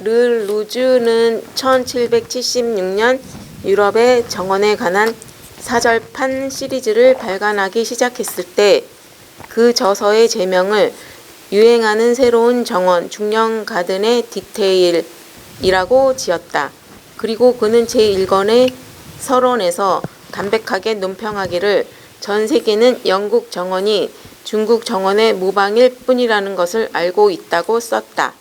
르 루즈는 1776년 유럽의 정원에 관한 사절판 시리즈를 발간하기 시작했을 때 그 저서의 제명을 유행하는 새로운 정원 중년 가든의 디테일이라고 지었다. 그리고 그는 제1권의 서론에서 담백하게 논평하기를 전 세계는 영국 정원이 중국 정원의 모방일 뿐이라는 것을 알고 있다고 썼다.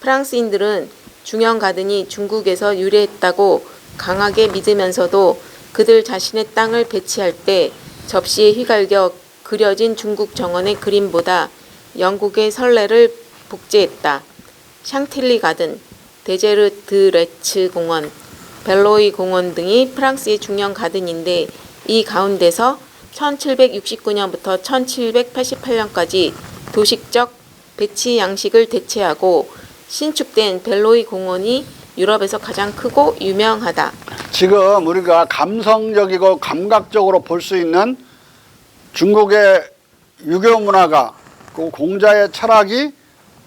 프랑스인들은 중년 가든이 중국에서 유래했다고 강하게 믿으면서도 그들 자신의 땅을 배치할 때 접시에 휘갈겨 그려진 중국 정원의 그림보다 영국의 설레를 복제했다. 샹틸리 가든, 데제르드레츠 공원, 벨로이 공원 등이 프랑스의 중년 가든인데 이 가운데서 1769년부터 1788년까지 도식적 배치 양식을 대체하고 신축된 벨로이 공원이 유럽에서 가장 크고 유명하다. 지금 우리가 감성적이고 감각적으로 볼 수 있는 중국의 유교 문화가 그 공자의 철학이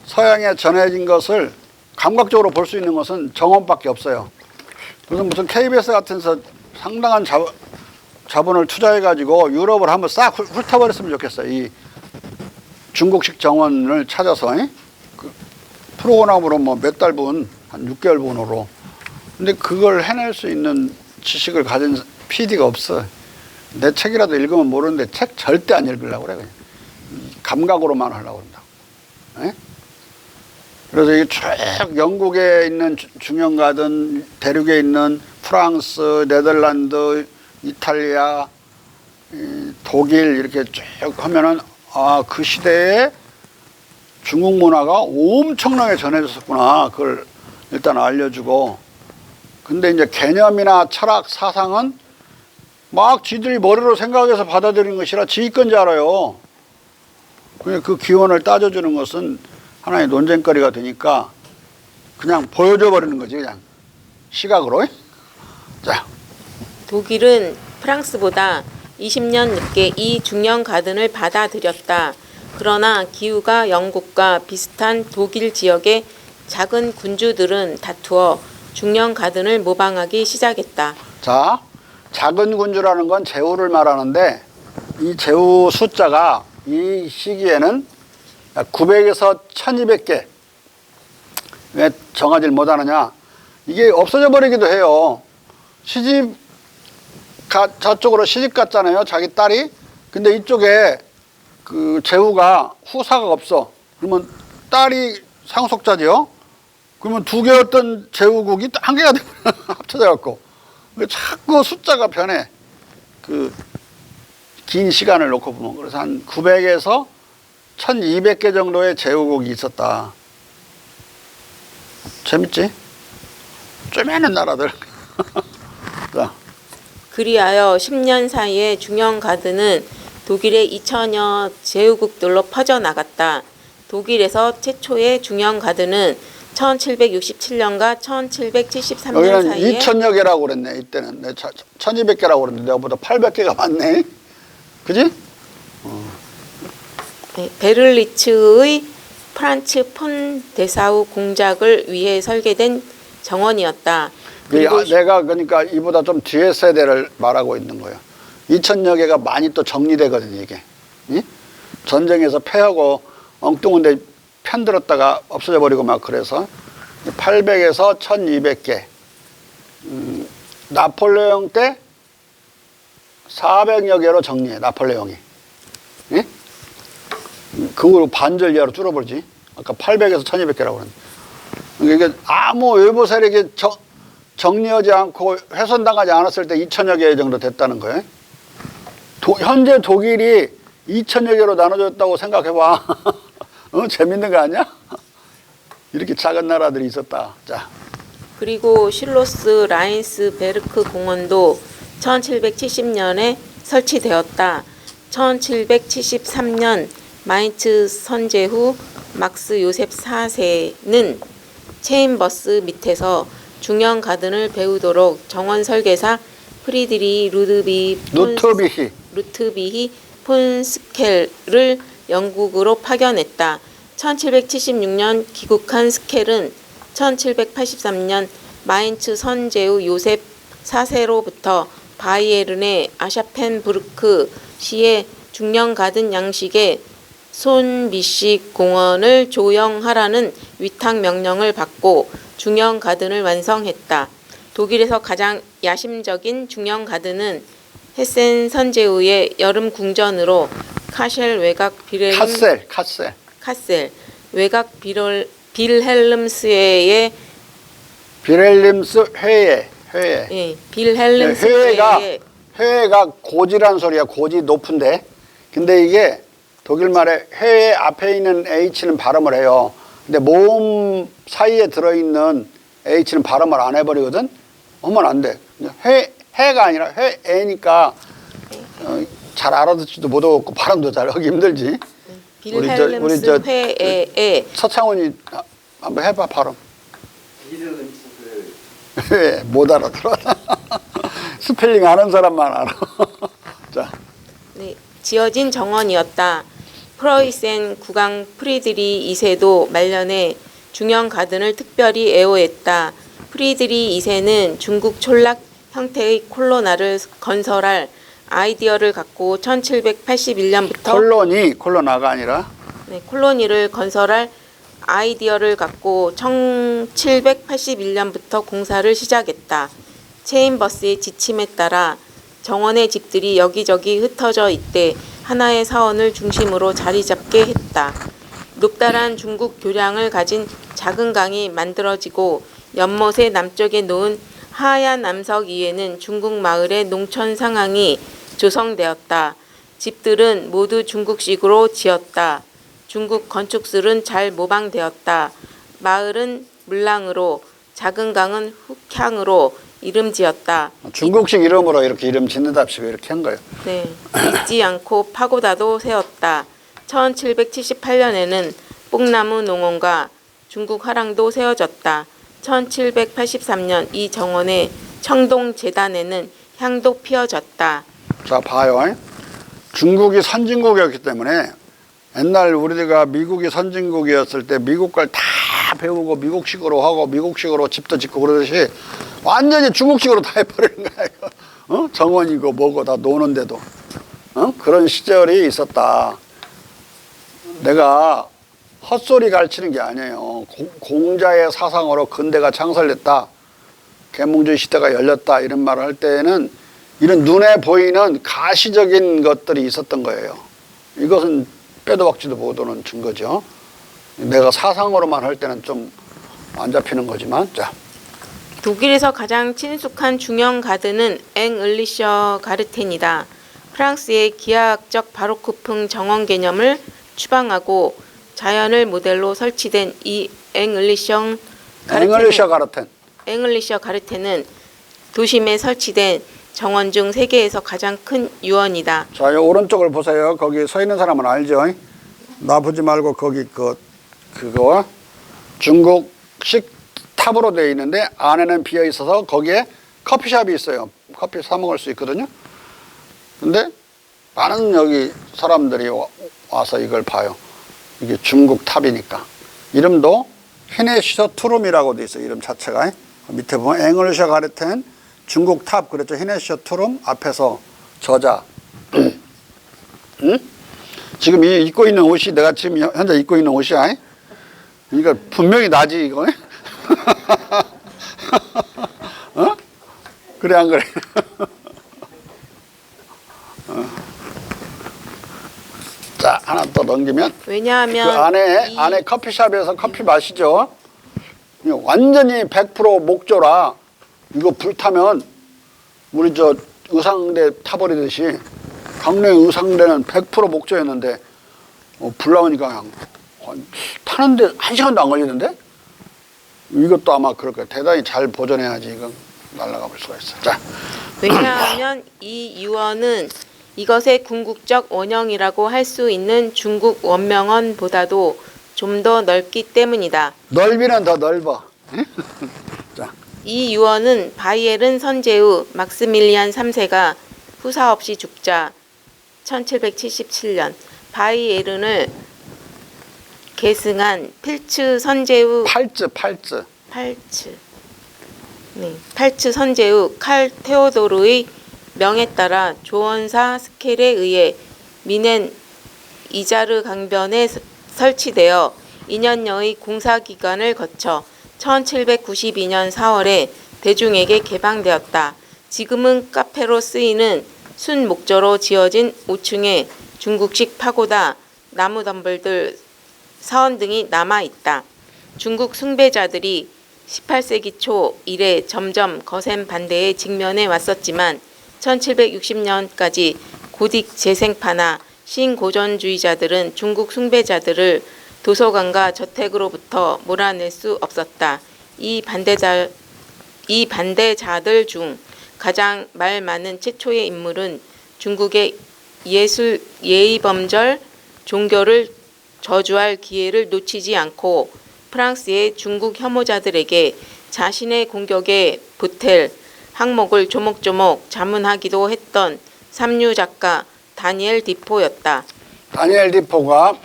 서양에 전해진 것을 감각적으로 볼 수 있는 것은 정원밖에 없어요. 그래서 무슨 KBS 같은 데서 상당한 자본을 투자해가지고 유럽을 한번 싹 훑어버렸으면 좋겠어요. 이 중국식 정원을 찾아서 그 프로그램으로 뭐 몇 달분, 한 6개월분으로. 근데 그걸 해낼 수 있는 지식을 가진 PD가 없어. 내 책이라도 읽으면 모르는데 책 절대 안 읽으려고 그래. 그냥. 감각으로만 하려고 그런다고. 네? 그래서 이게 쭉 영국에 있는 중형가든 대륙에 있는 프랑스, 네덜란드, 이탈리아, 독일 이렇게 쭉 하면은 아, 그 시대에 중국 문화가 엄청나게 전해졌었구나. 그걸 일단 알려주고. 근데 이제 개념이나 철학, 사상은 막 지들이 머리로 생각해서 받아들이는 것이라 지 건지 알아요. 그 기원을 따져주는 것은 하나의 논쟁거리가 되니까 그냥 보여줘 버리는 거지, 그냥. 시각으로. 자. 독일은 프랑스보다 20년 늦게 이 중년 가든을 받아들였다. 그러나 기후가 영국과 비슷한 독일 지역의 작은 군주들은 다투어 중년 가든을 모방하기 시작했다. 자, 작은 군주라는 건 제후를 말하는데 이 제후 숫자가 이 시기에는 900에서 1200개. 왜 정하지를 못하느냐? 이게 없어져 버리기도 해요. 저쪽으로 시집 갔잖아요, 자기 딸이. 근데 이쪽에 그 제후가 후사가 없어. 그러면 딸이 상속자죠. 그러면 두 개였던 제후국이 한 개가 되고 합쳐져 갖고 자꾸 숫자가 변해. 그 긴 시간을 놓고 보면. 그래서 한 900에서 1200개 정도의 제후국이 있었다. 재밌지? 쪼매는 나라들. 자. 그리하여 10년 사이에 중년 가든은 독일의 2000여 제후국들로 퍼져나갔다. 독일에서 최초의 중년 가든은 1767년과 1773년 여기는 사이에 2000여 개라고 그랬네. 이때는 1200개라고 그랬는데 내가보다 800개가 많네. 그지? 베를리츠의 프란츠 폰 데사우 공작을 위해 설계된 정원이었다. 내가 그러니까 이보다 좀 뒤에 세대를 말하고 있는 거예요. 2000여 개가 많이 또 정리되거든요, 이게. 응? 전쟁에서 패하고 엉뚱한 데 편들었다가 없어져 버리고 막 그래서 800에서 1200개. 나폴레옹 때 400여 개로 정리해, 나폴레옹이. 응? 그걸 반절 이하로 줄어버리지. 아까 800에서 1200개라고 그랬는데. 그러니까 이게 아무 외부 세력이 정리하지 않고 훼손당하지 않았을 때 2000여 개 정도 됐다는 거예요. 현재 독일이 2000여 개로 나눠졌다고 생각해봐. 재밌는 거 아니야? 이렇게 작은 나라들이 있었다. 자. 그리고 슐로스 라인스베르크 공원도 1770년에 설치되었다. 1773년 마인츠 선제 후 막스 요셉 4세는 체인버스 밑에서 중년 가든을 배우도록 정원 설계사 프리드리 루트비히 폰스켈을 영국으로 파견했다. 1776년 귀국한 스켈은 1783년 마인츠 선제후 요셉 4세로부터 바이에른의 아샤펜부르크 시의 중령 가든 양식의 손미식 공원을 조형하라는 위탁 명령을 받고 중형 가든을 완성했다. 독일에서 가장 야심적인 중형 가든은 헤센 선제후의 여름 궁전으로 카셀 외곽 카셀 외곽 빌헬름스회의 빌헬름스 회에 예, 빌헬름스 회의 회가 고지란 소리야. 고지 높은데. 근데 이게 독일 말에 회 앞에 있는 H는 발음을 해요. 근데 모음 사이에 들어있는 H는 발음을 안 해버리거든. 하면 안 돼. 해가 아니라 회니까 잘 알아듣지도 못하고 발음도 잘 하기 힘들지. 빌헬름스 회에 서창훈이 한번 해봐 발음. 못 알아들어. 스펠링 아는 사람만 알아. 자. 네, 지어진 정원이었다. 프로이센 국왕 프리드리 2세도 말년에 중형 가든을 특별히 애호했다. 프리드리 2세는 중국 촌락 형태의 콜로나를 건설할 아이디어를 갖고 1781년부터 콜로나가 아니라 콜로니를 건설할 아이디어를 갖고 1781년부터 공사를 시작했다. 체인버스의 지침에 따라 정원의 집들이 여기저기 흩어져 있대 하나의 사원을 중심으로 자리 잡게 했다. 높다란 중국 교량을 가진 작은 강이 만들어지고 연못의 남쪽에 놓은 하얀 암석 위에는 중국 마을의 농촌 상황이 조성되었다. 집들은 모두 중국식으로 지었다. 중국 건축술은 잘 모방되었다. 마을은 물랑으로, 작은 강은 훅향으로 이름 지었다. 중국식 이름으로 이렇게 이름 짓는답시고 이렇게 한 거예요. 네, 잊지 않고 파고다도 세웠다. 1778년에는 뽕나무 농원과 중국 화랑도 세워졌다. 1783년 이 정원의 청동재단에는 향도 피어졌다. 자, 봐요. 중국이 선진국이었기 때문에 옛날 우리가 미국이 선진국이었을 때 미국 걸 다 배우고 미국식으로 하고 미국식으로 집도 짓고 그러듯이 완전히 중국식으로 다 해버리는 거야. 정원이고 뭐고 다 노는데도. 그런 시절이 있었다. 내가 헛소리 가르치는 게 아니에요. 공자의 사상으로 근대가 창설됐다. 계몽주의 시대가 열렸다. 이런 말을 할 때에는 이런 눈에 보이는 가시적인 것들이 있었던 거예요. 이것은 빼도 박지도 못하는 증거죠. 내가 사상으로만 할 때는 좀 안 잡히는 거지만. 자. 독일에서 가장 친숙한 중형 가든은 앵을리셔 가르텐이다. 프랑스의 기하학적 바로크풍 정원 개념을 추방하고 자연을 모델로 설치된 이 앵을리셔 가르텐은 도심에 설치된 정원 중 세계에서 가장 큰 유원이다. 자, 이 오른쪽을 보세요. 거기 서 있는 사람은 알죠? 나 보지 말고 거기 그거 중국식 탑으로 되어 있는데 안에는 비어 있어서 거기에 커피숍이 있어요. 커피 사 먹을 수 있거든요. 근데 많은 여기 사람들이 와서 이걸 봐요. 이게 중국 탑이니까. 이름도 히네시서 투룸이라고 돼 있어요. 이름 자체가. 밑에 보면 앵글리셔 가르텐 중국 탑 그랬죠. 히네시서 투룸 앞에서 저자. 응? 지금 이 입고 있는 옷이 내가 지금 현재 입고 있는 옷이야. 그러니까 분명히 나지 이거. 그래 안 그래? 자, 하나 더 넘기면. 왜냐하면 그 안에 커피숍에서 커피 마시죠. 완전히 100% 목조라 이거 불타면 우리 저 의상대 타버리듯이 강릉 의상대는 100% 목조였는데 불 나오니까 그냥 타는데 1시간도 안 걸리는데 이것도 아마 그럴 거예요. 대단히 잘 보존해야지 이건 날아가 볼 수가 있어. 자. 왜냐하면 이 유언은 이것의 궁극적 원형이라고 할 수 있는 중국 원명언보다도 좀 더 넓기 때문이다. 넓이는 더 넓어. 자. 이 유언은 바이에른 선제후 막스밀리안 3세가 후사 없이 죽자 1777년 바이에른을 계승한 필츠 선제후 팔츠 선제후 칼 테오도르의 명에 따라 조언사 스켈에 의해 미넨 이자르 강변에 설치되어 2년여의 공사 기간을 거쳐 1792년 4월에 대중에게 개방되었다. 지금은 카페로 쓰이는 순 목조로 지어진 5층의 중국식 파고다, 나무 덤불들, 사원 등이 남아 있다. 중국 숭배자들이 18세기 초 이래 점점 거센 반대에 직면해 왔었지만 1760년까지 고딕 재생파나 신고전주의자들은 중국 숭배자들을 도서관과 저택으로부터 몰아낼 수 없었다. 이 반대자들 중 가장 말 많은 최초의 인물은 중국의 예의범절 종교를 저주할 기회를 놓치지 않고 프랑스의 중국 혐오자들에게 자신의 공격에 보탤 항목을 조목조목 자문하기도 했던 삼류 작가 다니엘 디포였다. 다니엘 디포가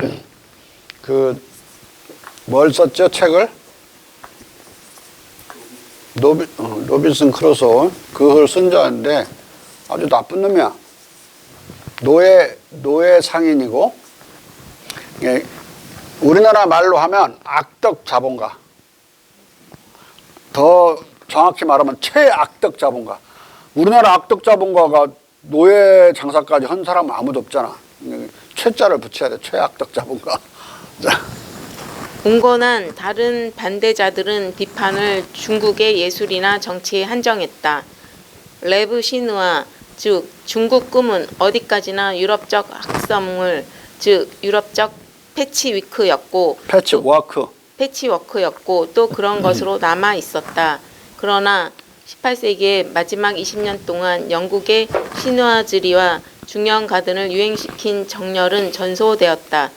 뭘 썼죠? 책을? 로빈슨 크루소 그걸 쓴 자인데 아주 나쁜 놈이야. 노예 상인이고, 예, 우리나라 말로 하면 악덕 자본가. 더 정확히 말하면 최악덕 자본가. 우리나라 악덕 자본가가 노예 장사까지 한 사람은 아무도 없잖아. 최자를 붙여야 돼. 최악덕 자본가. 자. 온건한 다른 반대자들은 비판을 중국의 예술이나 정치에 한정했다. 레브 시누아, 즉 중국 꿈은 어디까지나 유럽적 학성을, 즉 유럽적 패치워크였고 또 그런 것으로 남아 있었다. 그러나 18세기의 마지막 20년 동안 영국의 시누아즈리와 중년 가든을 유행시킨 정열은 전소되었다.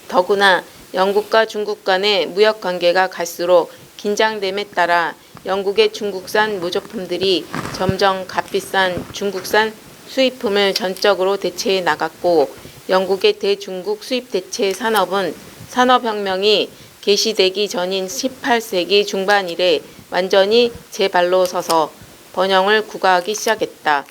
더구나 영국과 중국 간의 무역 관계가 갈수록 긴장됨에 따라 영국의 중국산 모조품들이 점점 값비싼 중국산 수입품을 전적으로 대체해 나갔고, 영국의 대중국 수입 대체 산업은 산업혁명이 개시되기 전인 18세기 중반 이래 완전히 제 발로 서서 번영을 구가하기 시작했다.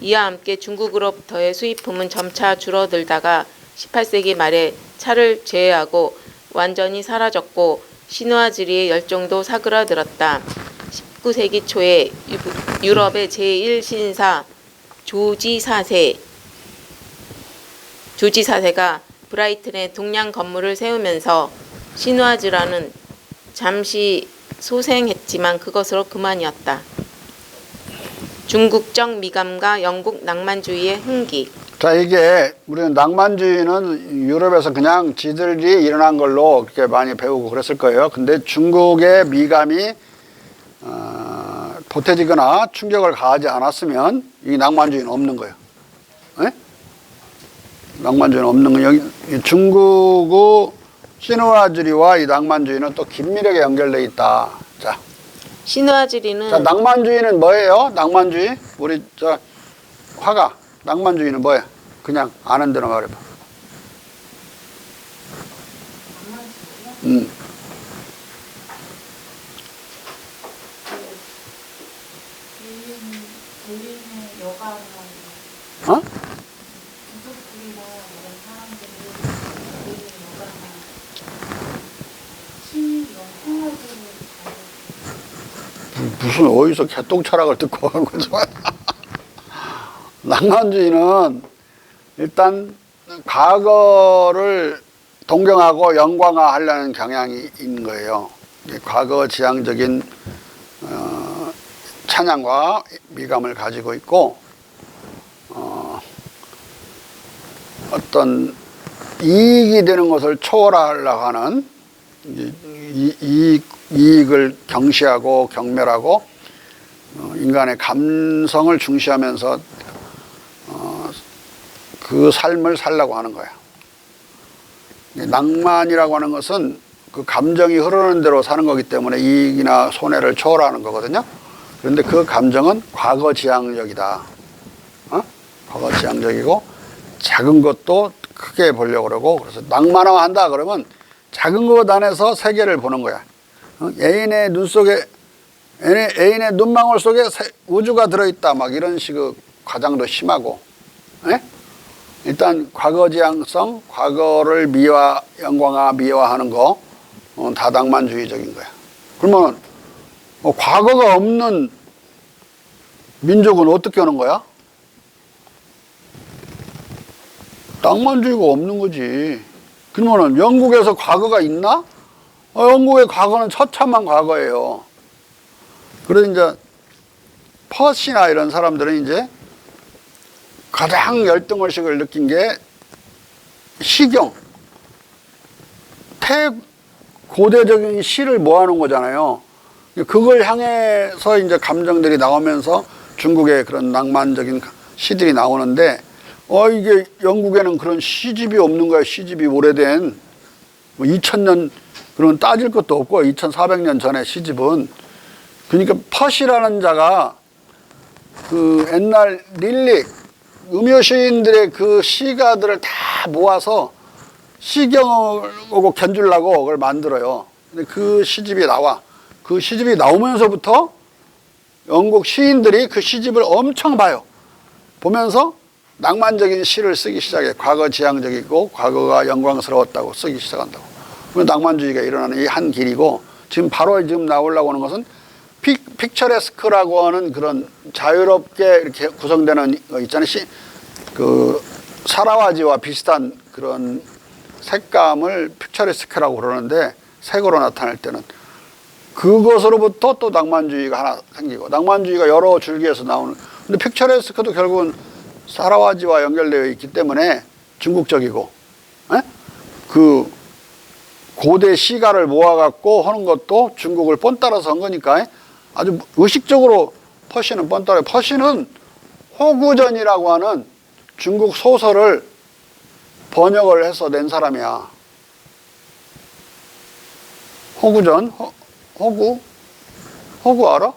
이와 함께 중국으로부터의 수입품은 점차 줄어들다가 18세기 말에 차를 제외하고 완전히 사라졌고, 시누아즈리의 열정도 사그라들었다. 19세기 초에 유럽의 제1신사 조지 4세가 브라이튼에 동양 건물을 세우면서 시누아즈라는 잠시 소생했지만 그것으로 그만이었다. 중국적 미감과 영국 낭만주의의 흥기. 자, 이게 우리는 낭만주의는 유럽에서 그냥 지들이 일어난 걸로 그렇게 많이 배우고 그랬을 거예요. 근데 중국의 미감이 보태지거나 충격을 가하지 않았으면 이 낭만주의는 없는 거예요. 네? 낭만주의는 없는 거예요. 여기 중국의 시누아즈리와 이 낭만주의는 또 긴밀하게 연결되어 있다. 자, 시누아즈리는 자, 낭만주의는 뭐예요? 낭만주의? 우리 저 화가 낭만주의는 뭐예요? 그냥 아는 대로 말해봐. 어? 무슨 어디서 개똥철학을 듣고 하는 거지? 낭만주의는 일단 과거를 동경하고 영광화하려는 경향이 있는 거예요. 과거 지향적인 찬양과 미감을 가지고 있고, 어떤 이익이 되는 것을 초월하려고 하는 이익을 경시하고 경멸하고 인간의 감성을 중시하면서 그 삶을 살려고 하는 거예요. 낭만이라고 하는 것은 그 감정이 흐르는 대로 사는 거기 때문에 이익이나 손해를 초월하는 거거든요. 그런데 그 감정은 과거지향적이다. 과거지향적이고 작은 것도 크게 보려고 그러고, 그래서 낭만화한다 그러면 작은 것 안에서 세계를 보는 거야. 애인의 눈 속에 애인의 눈망울 속에 우주가 들어있다 막 이런 식의 과장도 심하고. 예? 일단 과거지향성, 과거를 영광화하는 거 다낭만주의적인 거야. 그러면 과거가 없는 민족은 어떻게 하는 거야? 낭만주의가 없는 거지. 그러면 영국에서 과거가 있나? 영국의 과거는 처참한 과거예요. 그래서 이제 퍼시나 이런 사람들은 이제 가장 열등의식을 느낀 게 시경, 고대적인 시를 모아놓은 거잖아요. 그걸 향해서 이제 감정들이 나오면서 중국의 그런 낭만적인 시들이 나오는데, 이게 영국에는 그런 시집이 없는 거야. 시집이 오래된, 2000년, 그런 따질 것도 없고, 2400년 전에 시집은. 그러니까 퍼시라는 자가 그 옛날 릴릭, 음효시인들의 그 시가들을 다 모아서 시경을 견주려고 그걸 만들어요. 근데 그 시집이 나와. 그 시집이 나오면서부터 영국 시인들이 그 시집을 엄청 봐요. 보면서 낭만적인 시를 쓰기 시작해. 과거 지향적이고 과거가 영광스러웠다고 쓰기 시작한다고. 그래서 낭만주의가 일어나는 이 한 길이고, 지금 나오려고 하는 것은 픽처레스크라고 하는 그런 자유롭게 이렇게 구성되는 거 있잖아요. 그 사라와지와 비슷한 그런 색감을 픽처레스크라고 그러는데, 색으로 나타낼 때는 그것으로부터 또 낭만주의가 하나 생기고, 낭만주의가 여러 줄기에서 나오는. 근데 픽처레스크도 결국은 사라와지와 연결되어 있기 때문에 중국적이고, 그 고대 시가를 모아갖고 하는 것도 중국을 뻔따라서 한 거니까 아주 의식적으로 퍼시는 뻔따라요. 퍼시는 호구전이라고 하는 중국 소설을 번역을 해서 낸 사람이야. 호구전, 호구 알아?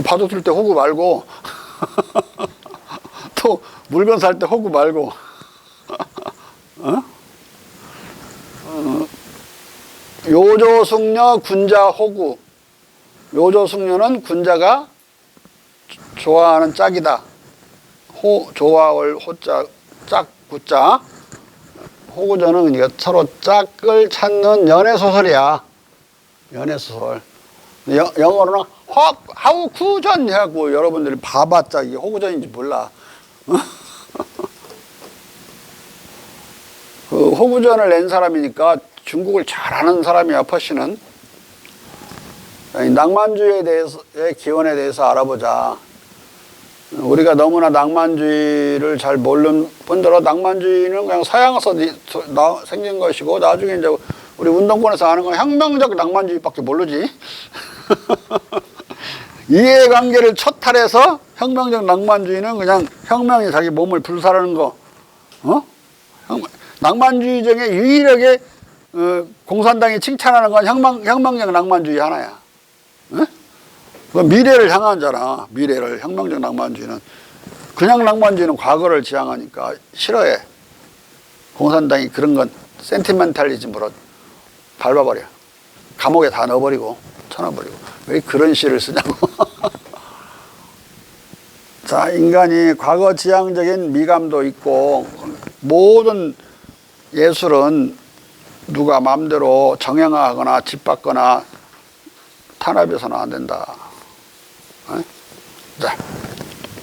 파도 틀 때 호구 말고 또 물건 살 때 호구 말고 요조숙녀 군자 호구. 요조숙녀는 군자가 좋아하는 짝이다. 좋아할 호자, 짝, 구자. 호구전은 그러니까 서로 짝을 찾는 연애소설이야. 연애소설. 영어로는 하우쿠전 해갖고 여러분들이 봐봤자 이게 호구전인지 몰라. 그 호구전을 낸 사람이니까 중국을 잘 아는 사람이야, 퍼시는. 낭만주의에 대해서의 기원에 대해서 알아보자. 우리가 너무나 낭만주의를 잘 모르는 뿐더러 낭만주의는 그냥 서양에서 생긴 것이고, 나중에 이제 우리 운동권에서 아는 건 혁명적 낭만주의밖에 모르지. 이해관계를 초탈해서 혁명적 낭만주의는 그냥 혁명이 자기 몸을 불사르는 거. 낭만주의 중에 유일하게 공산당이 칭찬하는 건 혁명적 낭만주의 하나야. 미래를 향하잖아. 미래를. 혁명적 낭만주의는. 그냥 낭만주의는 과거를 지향하니까 싫어해. 공산당이 그런 건 센티멘탈리즘으로 밟아버려. 감옥에 다 넣어버리고 쳐넣어버리고. 왜 그런 시를 쓰냐고. 자, 인간이 과거 지향적인 미감도 있고, 모든 예술은 누가 마음대로 정형화하거나 짓밟거나 탄압해서는 안 된다. 자.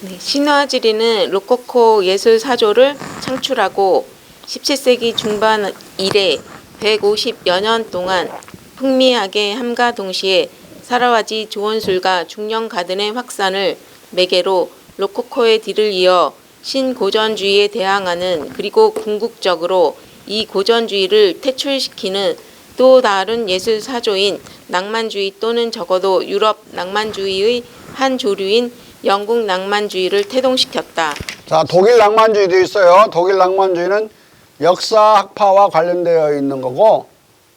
네, 신화지리는 로코코 예술 사조를 창출하고 17세기 중반 이래 150여 년 동안 풍미하게 함과 동시에 사라와지 조원술과 중령 가든의 확산을 매개로 로코코의 뒤를 이어 신고전주의에 대항하는, 그리고 궁극적으로 이 고전주의를 퇴출시키는 또 다른 예술 사조인 낭만주의, 또는 적어도 유럽 낭만주의의 한 조류인 영국 낭만주의를 태동시켰다. 자, 독일 낭만주의도 있어요. 독일 낭만주의는 역사학파와 관련되어 있는 거고,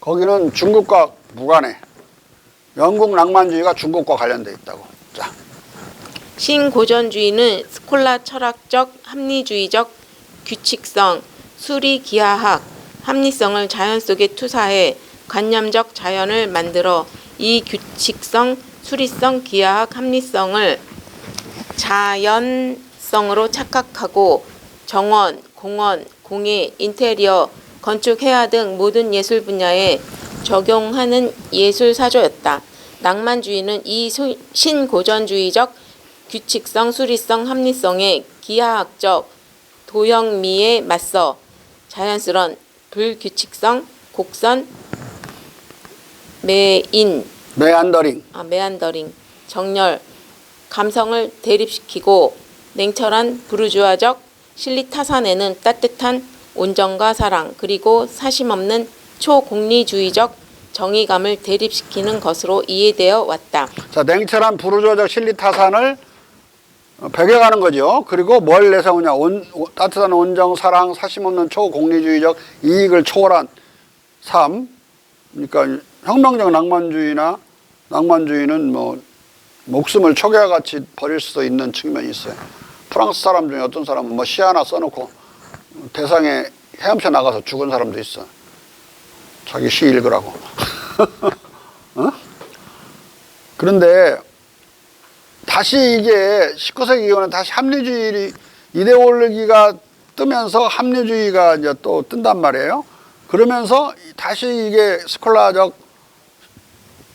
거기는 중국과 무관해. 영국 낭만주의가 중국과 관련되어 있다고. 자. 신고전주의는 스콜라 철학적, 합리주의적 규칙성, 수리 기하학, 합리성을 자연 속에 투사해 관념적 자연을 만들어 이 규칙성, 수리성, 기하학, 합리성을 자연성으로 착각하고 정원, 공원, 공예, 인테리어, 건축, 회화 등 모든 예술 분야에 적용하는 예술 사조였다. 낭만주의는 이 신고전주의적 규칙성, 수리성, 합리성의 기하학적 도형미에 맞서 자연스런 불규칙성, 곡선, 메안더링, 정렬, 감성을 대립시키고 냉철한 부르주아적 실리타산에는 따뜻한 온정과 사랑, 그리고 사심없는 초공리주의적 정의감을 대립시키는 것으로 이해되어 왔다. 자, 냉철한 부르주아적 실리타산을 배경하는 거죠. 그리고 뭘 내세우냐. 따뜻한 온정, 사랑, 사심없는 초공리주의적 이익을 초월한 삶. 그러니까 혁명적 낭만주의는 뭐 목숨을 초계와 같이 버릴 수도 있는 측면이 있어요. 프랑스 사람 중에 어떤 사람은 뭐 시 하나 써놓고 대상에 헤엄쳐 나가서 죽은 사람도 있어. 자기 시 읽으라고. 어? 그런데 다시 이게 19세기 이후는 다시 합리주의 이데올로기가 뜨면서 합리주의가 이제 또 뜬단 말이에요. 그러면서 다시 이게 스콜라적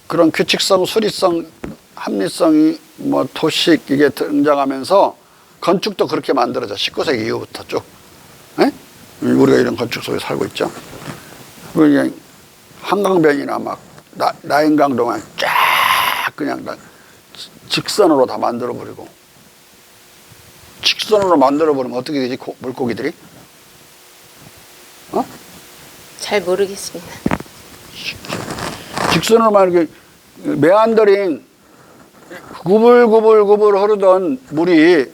그런 규칙성, 수리성, 합리성이 뭐 도식 이게 등장하면서 건축도 그렇게 만들어져. 19세기 이후부터 쭉. 에? 우리가 이런 건축 속에 살고 있죠. 그냥 한강변이나 막 나인강동안 쫙 그냥 직선으로 다 만들어버리고. 직선으로 만들어버리면 어떻게 되지? 물고기들이? 어? 잘 모르겠습니다. 직선으로만 이렇게 메안더링 구불구불 흐르던 물이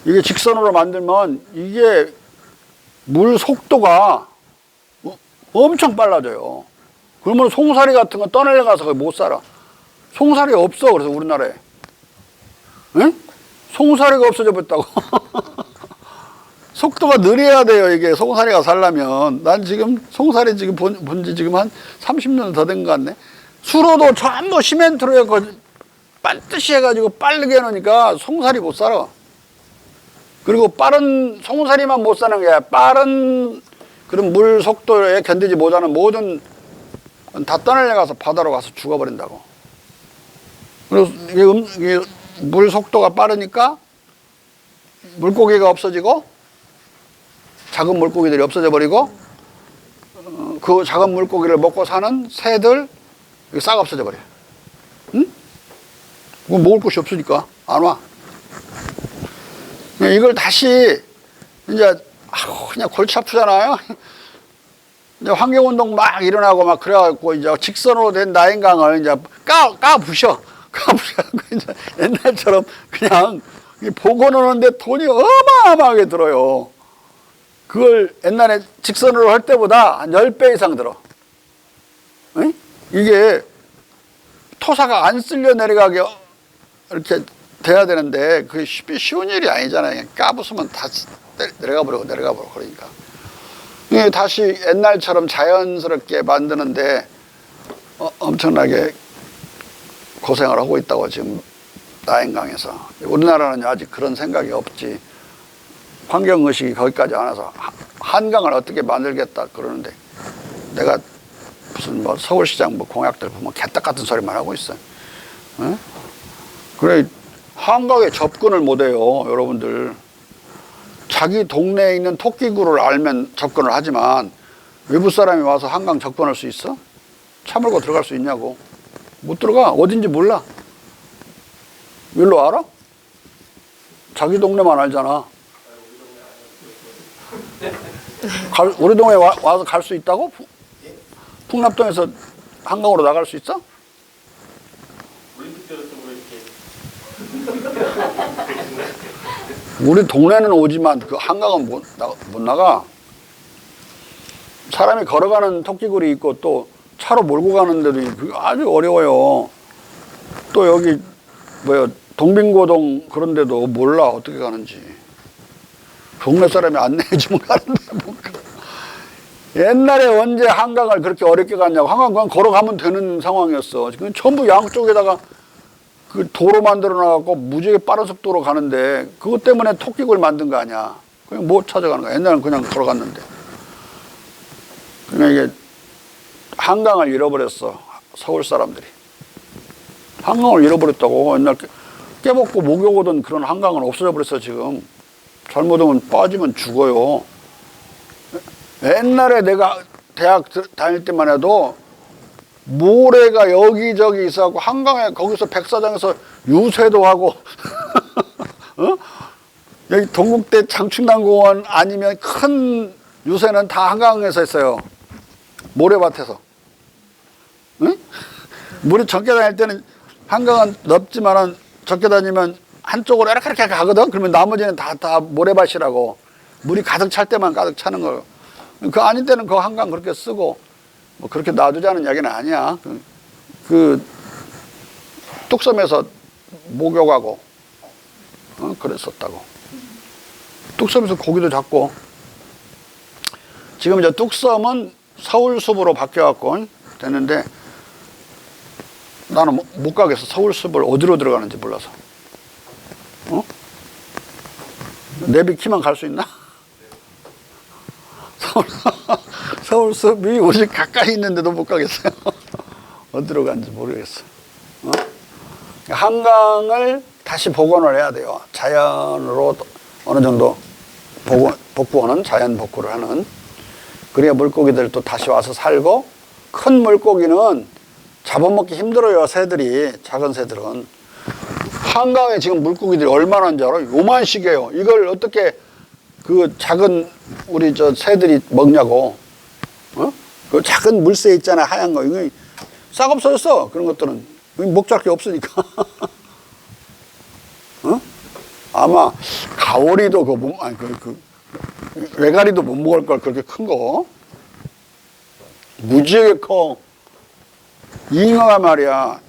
이게 직선으로 만들면 이게 물 속도가 엄청 빨라져요. 그러면 송사리 같은 거 떠내려가서 거기 못 살아. 송사리가 없어. 그래서 우리나라에. 응? 송사리가 없어져 버렸다고. 속도가 느려야 돼요. 이게 송사리가 살려면. 난 지금 송사리 지금 본지 지금 한 30년 더 된 것 같네. 수로도 전부 시멘트로 해서 반드시 해가지고 빠르게 해놓으니까 송사리 못 살아. 그리고 빠른 송사리만 못 사는 게 빠른 그런 물 속도에 견디지 못하는 모든 다 떠내려가서 바다로 가서 죽어버린다고. 그리고 이게 물 속도가 빠르니까 물고기가 없어지고 작은 물고기들이 없어져 버리고 그 작은 물고기를 먹고 사는 새들 싹 없어져 버려. 응? 그건 먹을 곳이 없으니까 안 와. 이걸 다시 이제 그냥 골치 아프잖아요. 이제 환경운동 막 일어나고 막 그래갖고 이제 직선으로 된 나인강을 이제 까부셔. 까부셔갖고 이제 옛날처럼 그냥 보고 노는데 돈이 어마어마하게 들어요. 그걸 옛날에 직선으로 할 때보다 한 10배 이상 들어. 응? 이게 토사가 안 쓸려 내려가게 이렇게 돼야 되는데 그게 쉬운 일이 아니잖아요. 그냥 까부수면 다 내려가 버리고 그러니까. 이게 다시 옛날처럼 자연스럽게 만드는데 엄청나게 고생을 하고 있다고 지금 나인강에서. 우리나라는 아직 그런 생각이 없지. 환경의식이 거기까지 안 와서 한강을 어떻게 만들겠다 그러는데 내가 무슨 뭐 서울시장 뭐 공약들 보면 개떡 같은 소리만 하고 있어. 에? 그래 한강에 접근을 못해요, 여러분들. 자기 동네에 있는 토끼구를 알면 접근을 하지만 외부 사람이 와서 한강 접근할 수 있어? 차 몰고 들어갈 수 있냐고. 못 들어가. 어딘지 몰라. 일로 알아? 자기 동네만 알잖아. 우리 동네 와서 갈 수 있다고? 풍납동에서 한강으로 나갈 수 있어? 우리 동네는 오지만 그 한강은 못 나가. 사람이 걸어가는 토끼굴이 있고 또 차로 몰고 가는데도 아주 어려워요. 또 여기 동빙고동 그런 데도 몰라 어떻게 가는지. 동네 사람이 안내해주면 가는데 못 가. 옛날에 언제 한강을 그렇게 어렵게 갔냐고. 한강 그냥 걸어가면 되는 상황이었어. 지금 전부 양쪽에다가 그 도로 만들어 놔갖고 무지하게 빠른 속도로 가는데 그것 때문에 토끼굴 만든 거 아니야. 그냥 못 찾아가는 거야. 옛날엔 그냥 걸어갔는데. 그냥 이게 한강을 잃어버렸어. 서울 사람들이. 한강을 잃어버렸다고. 옛날 깨먹고 목욕 오던 그런 한강은 없어져 버렸어 지금. 잘못하면 빠지면 죽어요. 옛날에 내가 대학 다닐 때만 해도 모래가 여기저기 있어갖고 한강에 거기서 백사장에서 유세도 하고 어? 여기 동국대 장충남공원 아니면 큰 유세는 다 한강에서 했어요. 모래밭에서. 응? 물이 적게 다닐 때는 한강은 넓지만은 적게 다니면 한쪽으로 이렇게 가거든. 그러면 나머지는 다 모래밭이라고. 물이 가득 찰 때만 가득 차는 거예요. 그 아닌 때는 그 한강 그렇게 쓰고 뭐 그렇게 놔두자는 이야기는 아니야. 그 뚝섬에서 목욕하고 그랬었다고. 뚝섬에서 고기도 잡고. 지금 이제 뚝섬은 서울숲으로 바뀌어갖고 됐는데 나는 못 가겠어. 서울숲을 어디로 들어가는지 몰라서. 어? 내비키만 갈 수 있나? 서울숲이 우리 집 가까이 있는데도 못 가겠어요. 어디로 가는지 모르겠어. 어? 한강을 다시 복원을 해야 돼요. 자연으로 어느 정도 복구하는, 자연 복구를 하는. 그래야 물고기들도 다시 와서 살고, 큰 물고기는 잡아먹기 힘들어요, 새들이. 작은 새들은. 한강에 지금 물고기들이 얼마나인지 알아요? 요만씩이에요. 이걸 어떻게 그 작은 우리 저 새들이 먹냐고. 어? 그 작은 물새 있잖아, 하얀 거. 이거 싹 없어졌어. 그런 것들은. 먹잘 게 없으니까. 어? 아마 가오리도 외가리도 못 먹을 걸, 그렇게 큰 거. 무지하게 커. 잉어가 말이야.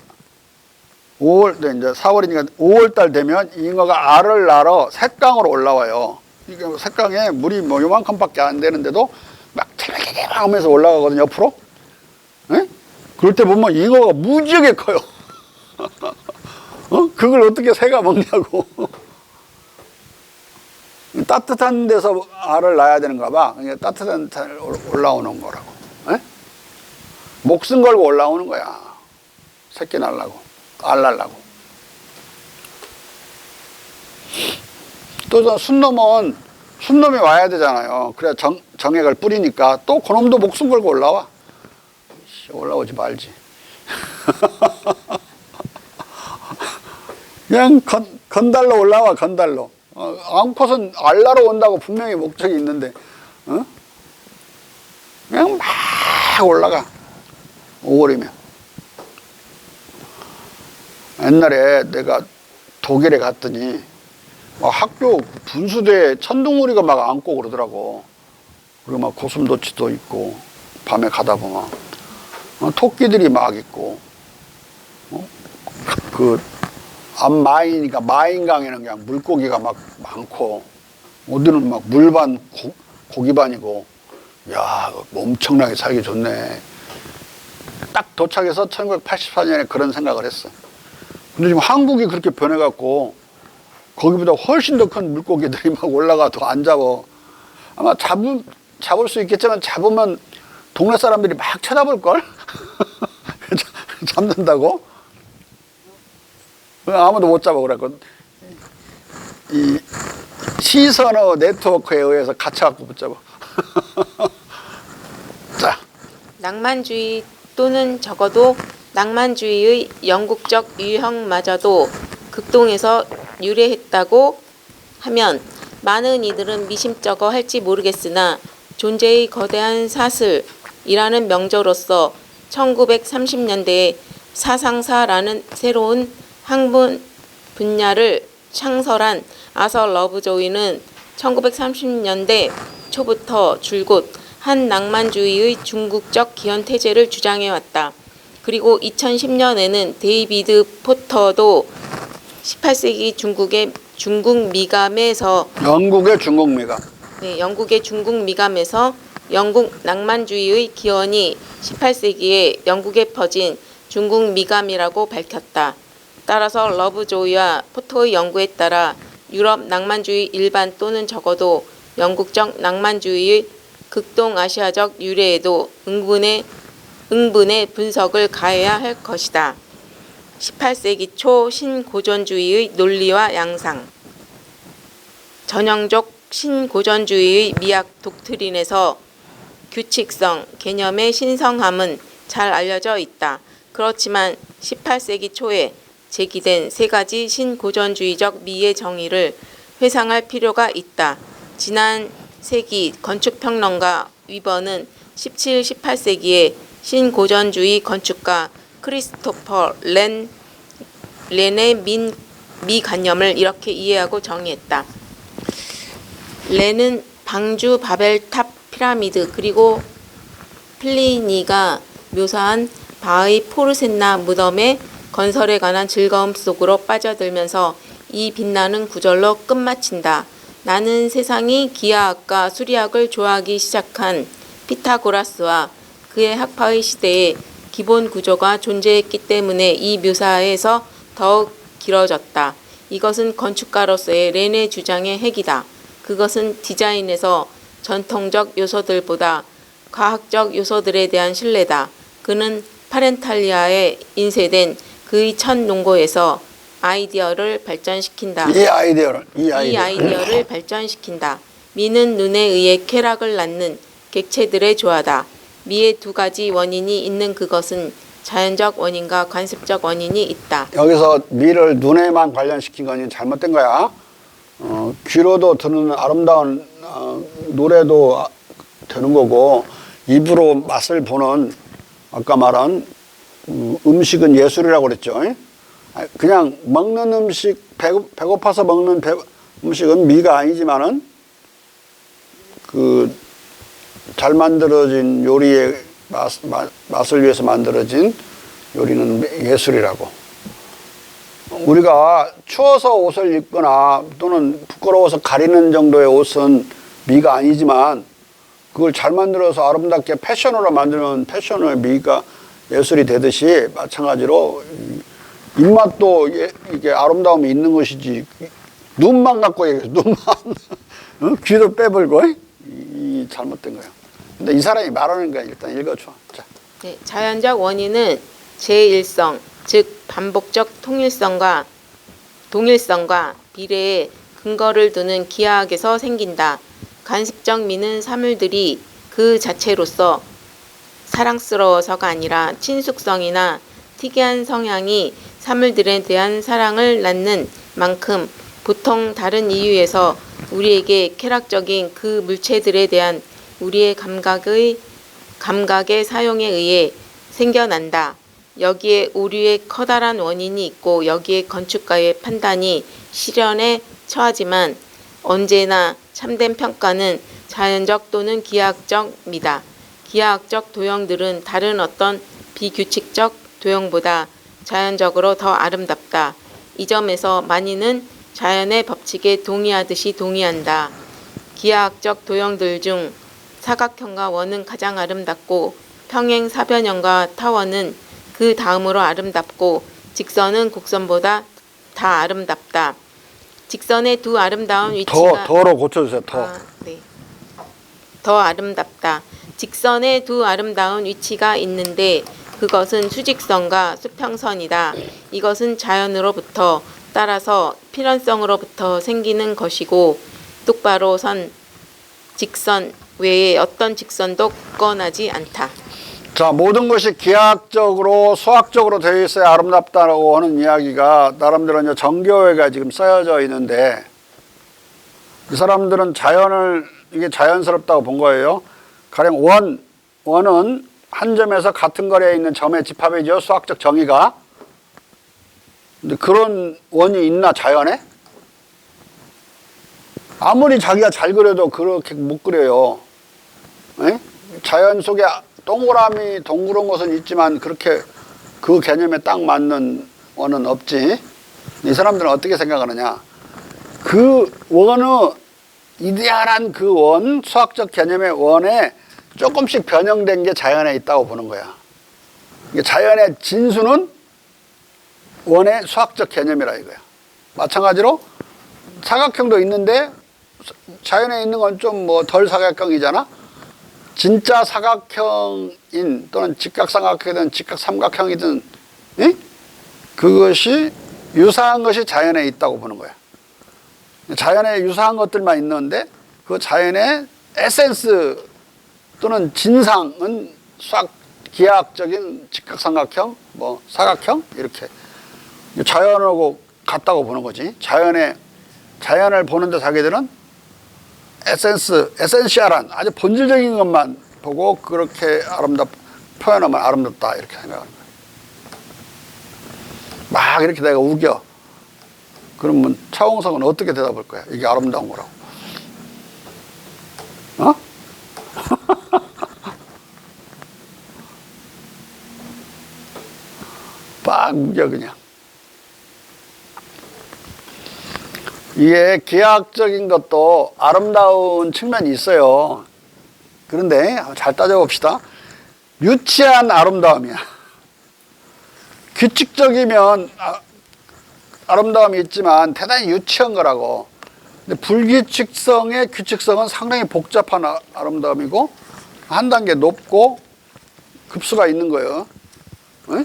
5월, 이제 4월이니까 5월달 되면 잉어가 알을 낳아 샛강으로 올라와요. 이게 샛강에 물이 뭐 요만큼밖에 안 되는데도 막 텔레텔레 하면서 올라가거든요, 옆으로. 네? 그럴 때 보면 잉어가 무지하게 커요. 어? 그걸 어떻게 새가 먹냐고. 따뜻한 데서 알을 낳아야 되는가 봐. 그러니까 따뜻한 데 올라오는 거라고. 네? 목숨 걸고 올라오는 거야. 새끼 날라고. 알 날라고. 또 순놈이 와야 되잖아요. 그래야 정액을 뿌리니까 또 그놈도 목숨 걸고 올라와. 올라오지 말지. 그냥 건달로 올라와, 건달로. 암컷은 알라로 온다고 분명히 목적이 있는데, 어? 그냥 막 올라가. 5월이면. 옛날에 내가 독일에 갔더니 막 학교 분수대에 천둥오리가 막 앉고 그러더라고. 그리고 막 고슴도치도 있고, 밤에 가다 보면 토끼들이 막 있고, 그 앞마인이니까 마인강에는 그냥 물고기가 막 많고, 어디는 막 물반 고기반이고, 야, 엄청나게 살기 좋네. 딱 도착해서 1984년에 그런 생각을 했어. 근데 지금 한국이 그렇게 변해갖고 거기보다 훨씬 더 큰 물고기들이 막 올라가도 안 잡아. 아마 잡을 수 있겠지만 잡으면 동네 사람들이 막 쳐다볼걸? 잡는다고? 아무도 못 잡아 그랬거든. 이 시선어 네트워크에 의해서 갇혀갖고 못 잡아. 자. 낭만주의 또는 적어도 낭만주의의 영국적 유형마저도 극동에서 유래했다고 하면 많은 이들은 미심쩍어 할지 모르겠으나 존재의 거대한 사슬이라는 명저로서 1930년대에 사상사라는 새로운 학문 분야를 창설한 아서 러브조이는 1930년대 초부터 줄곧 한 낭만주의의 중국적 기현태제를 주장해왔다. 그리고 2010년에는 데이비드 포터도 18세기 중국의 중국 미감에서 영국의 중국 미감. 네, 영국의 중국 미감에서 영국 낭만주의의 기원이 18세기에 영국에 퍼진 중국 미감이라고 밝혔다. 따라서 러브조이와 포터의 연구에 따라 유럽 낭만주의 일반 또는 적어도 영국적 낭만주의의 극동아시아적 유래에도 응분의 분석을 가해야 할 것이다. 18세기 초 신고전주의의 논리와 양상. 전형적 신고전주의의 미학 독트린에서 규칙성, 개념의 신성함은 잘 알려져 있다. 그렇지만 18세기 초에 제기된 세 가지 신고전주의적 미의 정의를 회상할 필요가 있다. 지난 세기 건축평론가 위버는 17, 18세기에 신고전주의 건축가 크리스토퍼 렌의 미관념을 이렇게 이해하고 정의했다. 렌은 방주 바벨탑 피라미드 그리고 플리니가 묘사한 바의 포르센나 무덤의 건설에 관한 즐거움 속으로 빠져들면서 이 빛나는 구절로 끝마친다. 나는 세상이 기하학과 수리학을 좋아하기 시작한 피타고라스와 그의 학파의 시대에 기본 구조가 존재했기 때문에 이 묘사에서 더욱 길어졌다. 이것은 건축가로서의 렌의 주장의 핵이다. 그것은 디자인에서 전통적 요소들보다 과학적 요소들에 대한 신뢰다. 그는 파렌탈리아에 인쇄된 그의 첫 논고에서 아이디어를 발전시킨다. 이 아이디어를 발전시킨다. 미는 눈에 의해 쾌락을 낳는 객체들의 조화다. 미의 두 가지 원인이 있는 그것은 자연적 원인과 관습적 원인이 있다. 여기서 미를 눈에만 관련시킨 건 잘못된 거야. 귀로도 듣는 아름다운 노래도 되는 거고 입으로 맛을 보는 아까 말한 음식은 예술이라고 그랬죠. 그냥 먹는 음식 배고파서 먹는 음식은 미가 아니지만은 그 잘 만들어진 요리의 맛을 위해서 만들어진 요리는 예술이라고. 우리가 추워서 옷을 입거나 또는 부끄러워서 가리는 정도의 옷은 미가 아니지만 그걸 잘 만들어서 아름답게 패션으로 만들면 패션의 미가 예술이 되듯이 마찬가지로 입맛도 이게 아름다움이 있는 것이지 눈만 갖고 얘기해. 눈만 귀도 빼버리고 이 잘못된 거예요. 근데 이 사람이 말하는 거야. 일단 읽어줘. 자. 네, 자연적 원인은 제1성, 즉 반복적 동일성과 비례에 근거를 두는 기하학에서 생긴다. 관습적 미는 사물들이 그 자체로서 사랑스러워서가 아니라 친숙성이나 특이한 성향이 사물들에 대한 사랑을 낳는 만큼 보통 다른 이유에서 우리에게 쾌락적인 그 물체들에 대한 우리의 감각의 사용에 의해 생겨난다. 여기에 오류의 커다란 원인이 있고 여기에 건축가의 판단이 시련에 처하지만 언제나 참된 평가는 자연적 또는 기하학적이다. 기하학적 도형들은 다른 어떤 비규칙적 도형보다 자연적으로 더 아름답다. 이 점에서 만인은 자연의 법칙에 동의하듯이 동의한다. 기하학적 도형들 중 사각형과 원은 가장 아름답고 평행 사변형과 타원은 그 다음으로 아름답고 직선은 곡선보다 다 아름답다. 직선의 두 아름다운 위치가 더로 고쳐주세요. 더 아름답다. 직선의 두 아름다운 위치가 있는데 그것은 수직선과 수평선이다. 이것은 자연으로부터 따라서 필연성으로부터 생기는 것이고 똑바로 선 직선 외에 어떤 직선도 권하지 않다. 자, 모든 것이 기하학적으로 수학적으로 되어 있어야 아름답다라고 하는 이야기가 나름대로 이제 정교회가 지금 쓰여져 있는데 이 사람들은 자연을 이게 자연스럽다고 본 거예요. 가령 원은 한 점에서 같은 거리에 있는 점의 집합이죠. 수학적 정의가. 근데 그런 원이 있나 자연에? 아무리 자기가 잘 그려도 그렇게 못 그려요. 에? 자연 속에 동그라미 동그란 것은 있지만 그렇게 그 개념에 딱 맞는 원은 없지. 이 사람들은 어떻게 생각하느냐. 그 원의 이데알한 그 원, 수학적 개념의 원에 조금씩 변형된 게 자연에 있다고 보는 거야. 이게 자연의 진수는 원의 수학적 개념이라 이거야. 마찬가지로 사각형도 있는데 자연에 있는 건 좀 뭐 덜 사각형이잖아. 진짜 사각형인 또는 직각삼각형이든 직각삼각형이든 예? 그것이 유사한 것이 자연에 있다고 보는 거야. 자연에 유사한 것들만 있는데 그 자연의 에센스 또는 진상은 수학 기하학적인 직각삼각형, 뭐 사각형 이렇게 자연하고 같다고 보는 거지. 자연을 보는데 자기들은 에센시얼한 아주 본질적인 것만 보고 그렇게 표현하면 아름답다 이렇게 생각하는 거야. 막 이렇게 내가 우겨. 그러면 차홍석은 어떻게 대답할 거야? 이게 아름다운 거라고. 어? 막 우겨 그냥. 이게 기하학적인 것도 아름다운 측면이 있어요. 그런데 잘 따져봅시다. 유치한 아름다움이야. 규칙적이면 아름다움이 있지만 대단히 유치한 거라고. 근데 불규칙성의 규칙성은 상당히 복잡한 아름다움이고 한 단계 높고 급수가 있는 거예요. 네?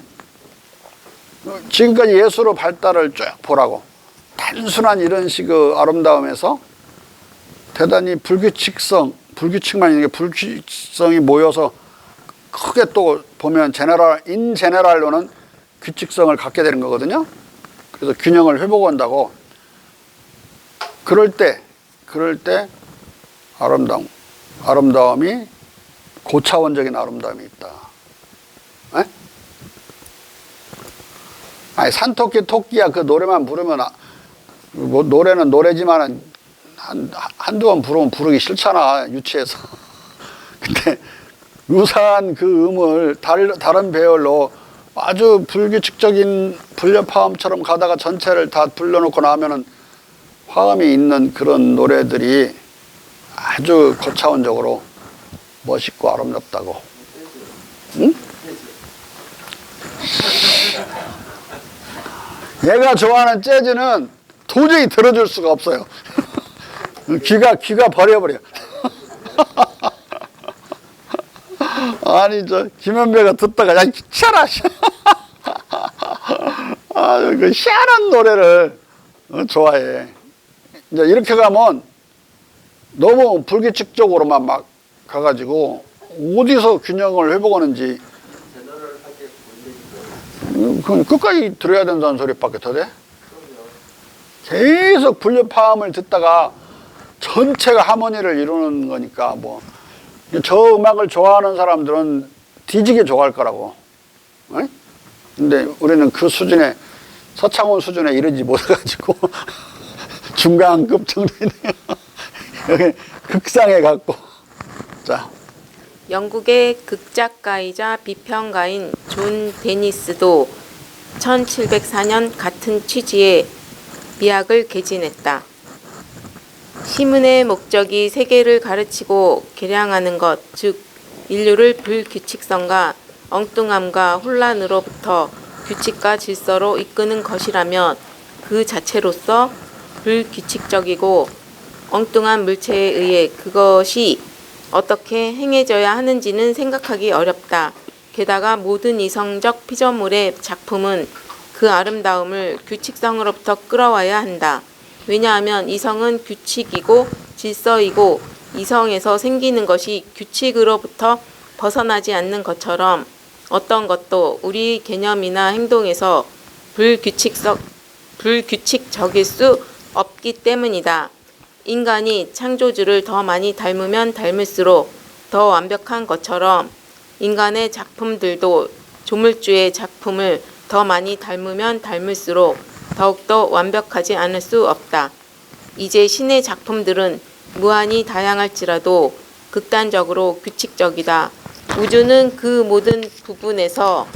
지금까지 예술의 발달을 쭉 보라고. 단순한 이런 식의 아름다움에서 대단히 불규칙만 있는 게 불규칙성이 모여서 크게 또 보면 제네랄로는 규칙성을 갖게 되는 거거든요. 그래서 균형을 회복한다고. 그럴 때 아름다움이 고차원적인 아름다움이 있다. 에? 아니 산토끼 토끼야 그 노래만 부르면 뭐 노래는 노래지만은 한두 번 부르면 부르기 싫잖아 유치해서. 근데 유사한 그 음을 다른 배열로 아주 불규칙적인 불협화음처럼 가다가 전체를 다 불러놓고 나면은 화음이 있는 그런 노래들이 아주 고차원적으로 멋있고 아름답다고. 응? 얘가 좋아하는 재즈는 도저히 들어줄 수가 없어요. 귀가 버려버려. 아니 저 김현배가 듣다가 야 치아라. 아주 그 희한한 노래를 좋아해. 이제 이렇게 가면 너무 불규칙적으로만 막 가가지고 어디서 균형을 회복하는지 끝까지 들어야 된다는 소리밖에 더 돼? 계속 불협화음을 듣다가 전체가 하모니를 이루는 거니까 뭐 저 음악을 좋아하는 사람들은 뒤지게 좋아할 거라고. 어? 근데 우리는 그 수준에 서창훈 수준에 이르지 못해가지고 중간급 정도이네요. 여기 극상에 갖고. 자. 영국의 극작가이자 비평가인 존 데니스도 1704년 같은 취지의 미학을 개진했다. 시문의 목적이 세계를 가르치고 개량하는 것, 즉 인류를 불규칙성과 엉뚱함과 혼란으로부터 규칙과 질서로 이끄는 것이라면 그 자체로서 불규칙적이고 엉뚱한 물체에 의해 그것이 어떻게 행해져야 하는지는 생각하기 어렵다. 게다가 모든 이성적 피조물의 작품은 그 아름다움을 규칙성으로부터 끌어와야 한다. 왜냐하면 이성은 규칙이고 질서이고 이성에서 생기는 것이 규칙으로부터 벗어나지 않는 것처럼 어떤 것도 우리 개념이나 행동에서 불규칙적일 수 없기 때문이다. 인간이 창조주를 더 많이 닮으면 닮을수록 더 완벽한 것처럼 인간의 작품들도 조물주의 작품을 더 많이 닮으면 닮을수록 더욱더 완벽하지 않을 수 없다. 이제 신의 작품들은 무한히 다양할지라도 극단적으로 규칙적이다. 우주는 그 모든 부분에서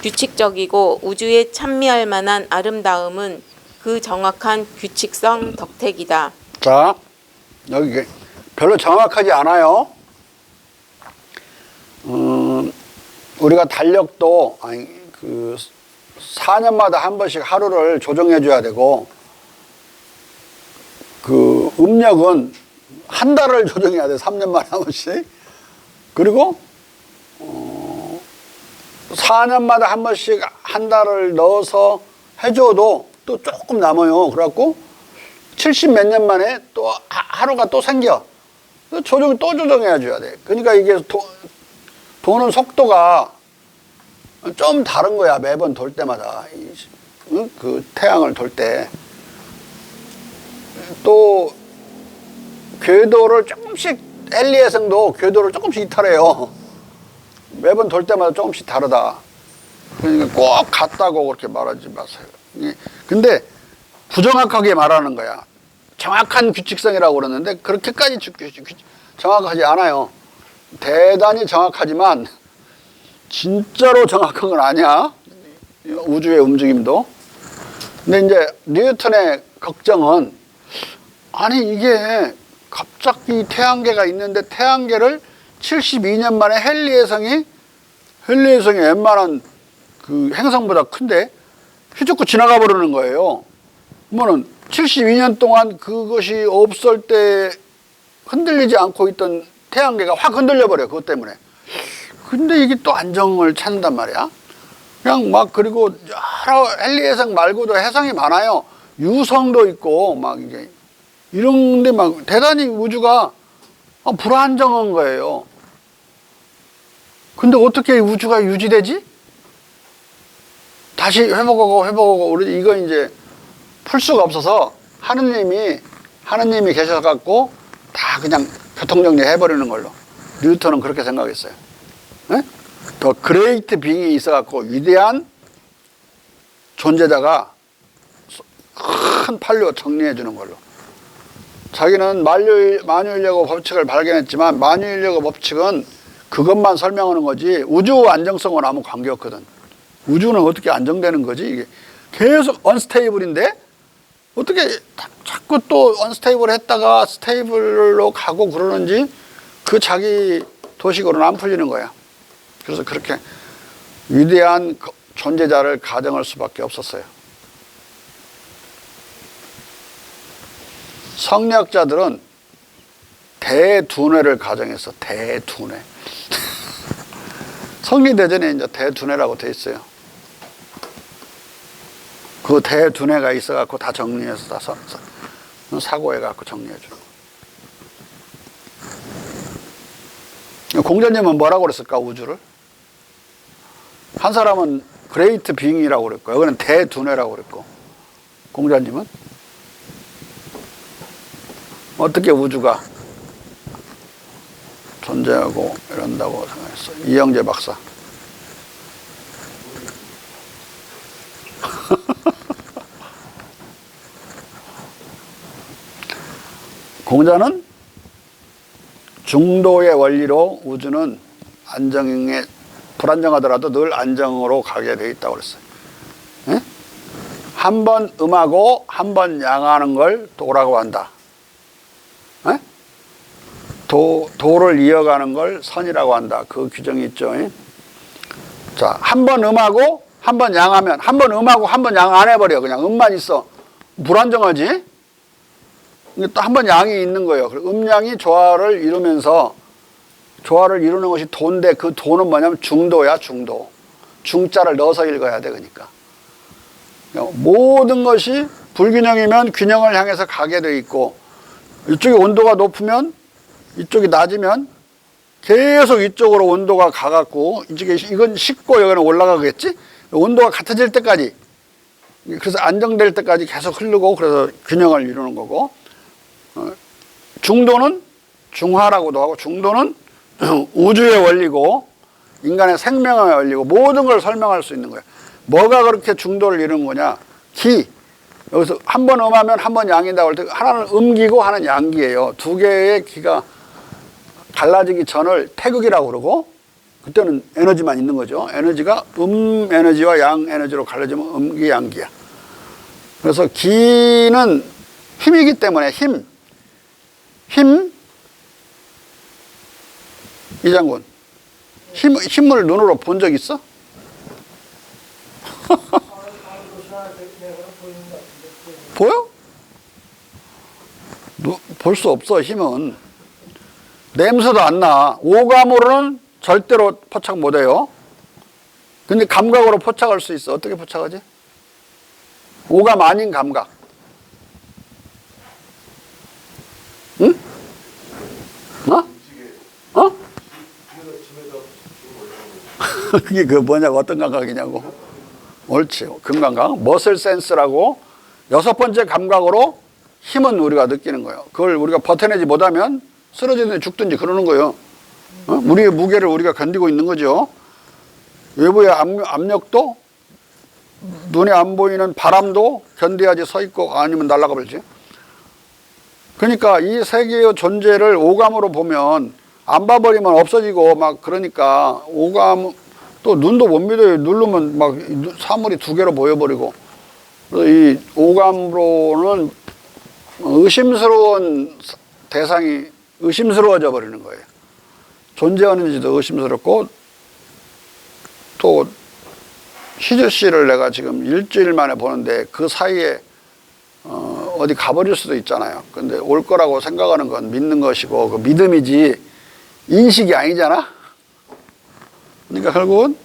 규칙적이고 우주에 찬미할 만한 아름다움은 그 정확한 규칙성 덕택이다. 자, 여기 별로 정확하지 않아요. 우리가 달력도 아니 그 4년마다 한 번씩 하루를 조정해 줘야 되고 그 음력은 한 달을 조정해야 돼. 3년마다 한 번씩. 그리고 4년마다 한 번씩 한 달을 넣어서 해줘도 또 조금 남아요. 그래갖고 70 몇 년 만에 또 하루가 또 생겨. 또 조정해 줘야 돼. 그러니까 이게 도는 속도가 좀 다른 거야. 매번 돌 때마다. 그 태양을 돌 때. 또 궤도를 조금씩 엘리에성도 궤도를 조금씩 이탈해요. 매번 돌 때마다 조금씩 다르다. 그러니까 꼭 같다고 그렇게 말하지 마세요. 근데 부정확하게 말하는 거야. 정확한 규칙성이라고 그러는데 그렇게까지 정확하지 않아요. 대단히 정확하지만 진짜로 정확한 건 아니야. 우주의 움직임도. 근데 이제 뉴턴의 걱정은 아니 이게 갑자기 태양계가 있는데 태양계를 72년 만에 헨리해성이 웬만한 그 행성보다 큰데 휘젓고 지나가 버리는 거예요. 그러면은 72년 동안 그것이 없을 때 흔들리지 않고 있던 태양계가 확 흔들려 버려. 그것 때문에. 근데 이게 또 안정을 찾는단 말이야. 그냥 막 그리고 여러 헨리해성 말고도 해성이 많아요. 유성도 있고 막 이게 이런데 막 대단히 우주가 불안정한 거예요. 근데 어떻게 우주가 유지되지? 다시 회복하고 우리 이거 이제 풀 수가 없어서 하느님이 계셔갖고 다 그냥 교통정리 해버리는 걸로. 뉴턴은 그렇게 생각했어요. 네? 더 그레이트 빙이 있어갖고 위대한 존재자가 큰 팔로 정리해 주는 걸로. 자기는 만유인력의 법칙을 발견했지만 만유인력의 법칙은 그것만 설명하는 거지 우주 안정성은 아무 관계없거든. 우주는 어떻게 안정되는 거지? 이게 계속 언스테이블인데 어떻게 자꾸 또 언스테이블 했다가 스테이블로 가고 그러는지 그 자기 도식으로는 안 풀리는 거야. 그래서 그렇게 위대한 존재자를 가정할 수밖에 없었어요. 성리학자들은 대두뇌를 가정했어. 대두뇌. 성리대전에 이제 대두뇌라고 돼 있어요. 그 대두뇌가 있어갖고 다 정리해서 다 사고해갖고 정리해주는 거. 공자님은 뭐라고 그랬을까, 우주를? 한 사람은 그레이트 빙이라고 그랬고, 여기는 대두뇌라고 그랬고, 공자님은? 어떻게 우주가 존재하고 이런다고 생각했어요. 이영재 박사. 공자는 중도의 원리로 우주는 안정에 불안정하더라도 늘 안정으로 가게 돼 있다고 그랬어요. 예? 한 번 음하고 한 번 양하는 걸 도라고 한다. 예? 도를 이어가는 걸 선이라고 한다. 그 규정이 있죠. 예? 자, 한 번 음하고 한 번 양하면 한 번 음하고 한 번 양 안 해버려. 그냥 음만 있어. 불안정하지? 또 한 번 양이 있는 거예요. 음양이 조화를 이루면서 조화를 이루는 것이 도인데 그 도는 뭐냐면 중도야, 중도. 중자를 넣어서 읽어야 돼, 그러니까. 모든 것이 불균형이면 균형을 향해서 가게 돼 있고 이쪽이 온도가 높으면 이쪽이 낮으면 계속 이쪽으로 온도가 가갖고 이쪽에 이건 식고 여기는 올라가겠지? 온도가 같아질 때까지 그래서 안정될 때까지 계속 흐르고 그래서 균형을 이루는 거고 중도는 중화라고도 하고 중도는 우주의 원리고 인간의 생명의 원리고 모든 걸 설명할 수 있는 거야. 뭐가 그렇게 중도를 이루는 거냐? 기. 여기서 한 번 음하면 한 번 양이다고 할 때 하나는 음기고 하나는 양기예요. 두 개의 기가 갈라지기 전을 태극이라고 그러고 그때는 에너지만 있는 거죠. 에너지가 에너지와 양 에너지로 갈라지면 음기 양기야. 그래서 기는 힘이기 때문에 힘 이장군 힘을 눈으로 본 적 있어? 보여? 볼 수 없어, 힘은. 냄새도 안 나. 오감으로는 절대로 포착 못 해요. 근데 감각으로 포착할 수 있어. 어떻게 포착하지? 오감 아닌 감각. 응? 어? 그게 그 뭐냐고, 어떤 감각이냐고. 옳지. 금감각. 머슬 센스라고 6번째 감각으로 힘은 우리가 느끼는 거예요. 그걸 우리가 버텨내지 못하면 쓰러지든지 죽든지 그러는 거예요. 우리의 무게를 우리가 견디고 있는 거죠. 외부의 압력도, 눈에 안 보이는 바람도 견뎌야지 서 있고, 아니면 날아가 버리지. 그러니까 이 세계의 존재를 오감으로 보면 안 봐버리면 없어지고 막, 그러니까 오감, 또 눈도 못 믿어요. 누르면 막 사물이 2개로 보여버리고. 이 오감으로는 의심스러운 대상이 의심스러워져 버리는 거예요. 존재하는지도 의심스럽고, 또 희주 씨를 내가 지금 일주일 만에 보는데 그 사이에 어디 가버릴 수도 있잖아요. 근데 올 거라고 생각하는 건 믿는 것이고, 그 믿음이지 인식이 아니잖아. 그러니까 결국은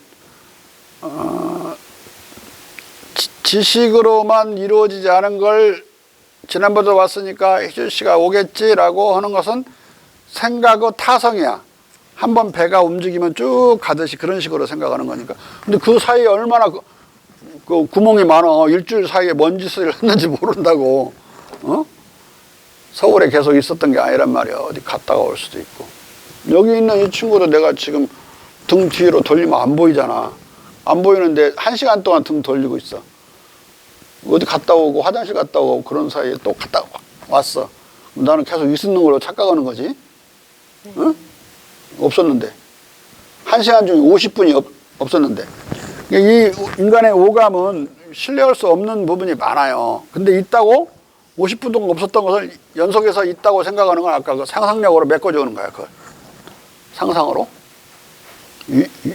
지식으로만 이루어지지 않은 걸, 지난번도 왔으니까 희주 씨가 오겠지라고 하는 것은 생각의 타성이야. 한번 배가 움직이면 쭉 가듯이 그런 식으로 생각하는 거니까. 근데 그 사이에 얼마나 그 구멍이 많아. 일주일 사이에 뭔 짓을 했는지 모른다고. 서울에 계속 있었던 게 아니란 말이야. 어디 갔다가 올 수도 있고. 여기 있는 이 친구도 내가 지금 등 뒤로 돌리면 안 보이잖아. 안 보이는데 1시간 동안 등 돌리고 있어. 어디 갔다 오고 화장실 갔다 오고 그런 사이에 또 갔다 왔어. 나는 계속 있는 걸로 착각하는 거지. 응? 없었는데. 1시간 중에 50분이 없었는데. 이 인간의 오감은 신뢰할 수 없는 부분이 많아요. 근데 있다고 50분 동안 없었던 것을 연속해서 있다고 생각하는 건 아까 그 상상력으로 메꿔주는 거야. 그걸. 상상으로.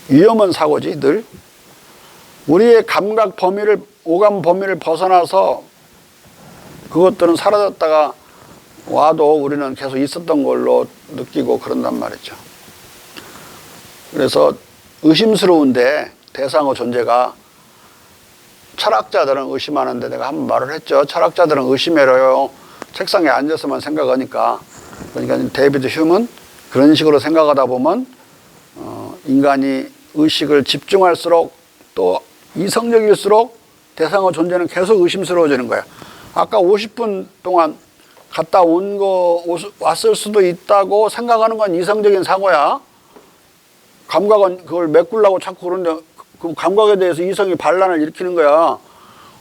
위험한 사고지, 늘. 우리의 감각 범위를, 오감 범위를 벗어나서 그것들은 사라졌다가 와도 우리는 계속 있었던 걸로 느끼고 그런단 말이죠. 그래서 의심스러운데 대상의 존재가, 철학자들은 의심하는데 내가 한번 말을 했죠. 철학자들은 의심해요. 책상에 앉아서만 생각하니까. 그러니까 데이비드 휴먼 그런 식으로 생각하다 보면 인간이 의식을 집중할수록 또 이성적일수록 대상의 존재는 계속 의심스러워지는 거야. 아까 50분 동안 갔다 온 거 왔을 수도 있다고 생각하는 건 이성적인 사고야. 감각은 그걸 메꾸려고 자꾸 그러는데 그 감각에 대해서 이성이 반란을 일으키는 거야.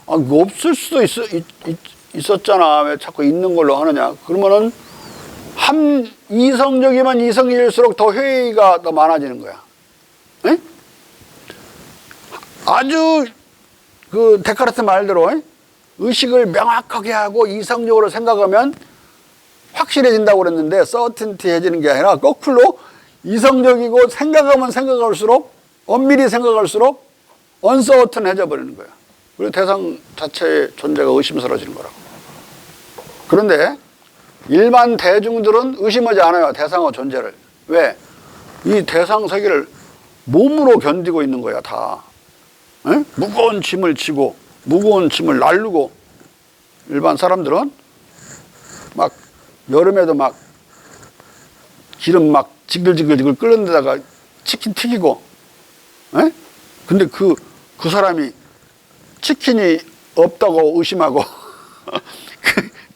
없을 수도 있었잖아. 왜 자꾸 있는 걸로 하느냐. 그러면은 이성적이면 이성일수록 더 회의가 더 많아지는 거야. 에? 아주 그 데카르트 말대로 의식을 명확하게 하고 이성적으로 생각하면 확실해진다고 그랬는데 서틴티해지는 게 아니라 거꾸로 이성적이고 생각하면 생각할수록 엄밀히 생각할수록 언서튼해져 버리는 거야. 그리고 대상 자체의 존재가 의심스러워지는 거라고. 그런데 일반 대중들은 의심하지 않아요. 대상의 존재를. 왜? 이 대상 세계를 몸으로 견디고 있는 거야, 다. 에? 무거운 짐을 지고 무거운 짐을 날르고. 일반 사람들은 막 여름에도 막 기름 막 지글지글 끓는 데다가 치킨 튀기고. 에? 근데 그 사람이 치킨이 없다고 의심하고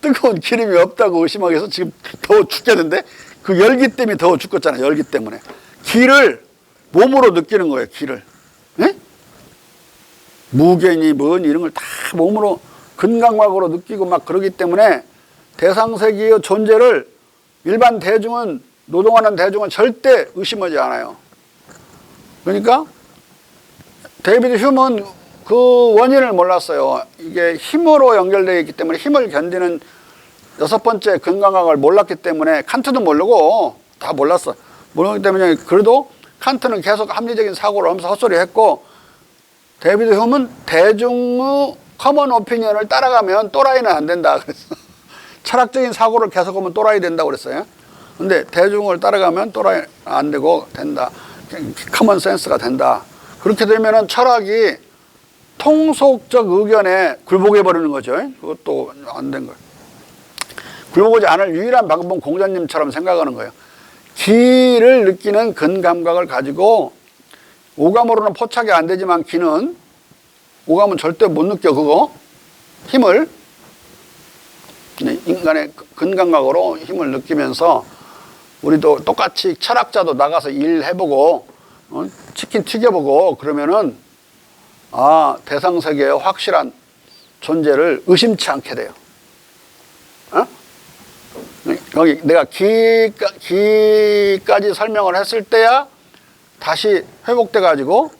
뜨거운 기름이 없다고 의심하기 위해서 지금 더워 죽겠는데 그 열기 때문에 더워 죽겠잖아. 열기 때문에. 기를 몸으로 느끼는 거예요. 기를. 에? 무게니 뭐니 이런 걸 다 몸으로 근감각으로 느끼고 막 그러기 때문에 대상세계의 존재를 일반 대중은, 노동하는 대중은 절대 의심하지 않아요. 그러니까 데이비드 휴먼 그 원인을 몰랐어요. 이게 힘으로 연결되어 있기 때문에 힘을 견디는 6번째 근감각을 몰랐기 때문에, 칸트도 모르고 다 몰랐어. 모르기 때문에 그래도 칸트는 계속 합리적인 사고를 하면서 헛소리했고 데이비드 휴먼은 대중의 커먼 오피니언을 따라가면 또라이는 안 된다 그랬어. 철학적인 사고를 계속하면 또라이 된다고 그랬어요. 근데 대중을 따라가면 또라이 안 되고 된다. 커먼 센스가 된다. 그렇게 되면은 철학이 통속적 의견에 굴복해 버리는 거죠. 그것도 안 된 거예요. 굴복하지 않을 유일한 방법은 공자님처럼 생각하는 거예요. 기를 느끼는 근감각을 가지고 오감으로는 포착이 안 되지만 기는 오감은 절대 못 느껴 그거 힘을 인간의 근감각으로 힘을 느끼면서 우리도 똑같이 철학자도 나가서 일해보고 치킨 튀겨보고 그러면은 아 대상 세계의 확실한 존재를 의심치 않게 돼요. 어? 여기 내가 기까지 설명을 했을 때야 다시 회복돼 가지고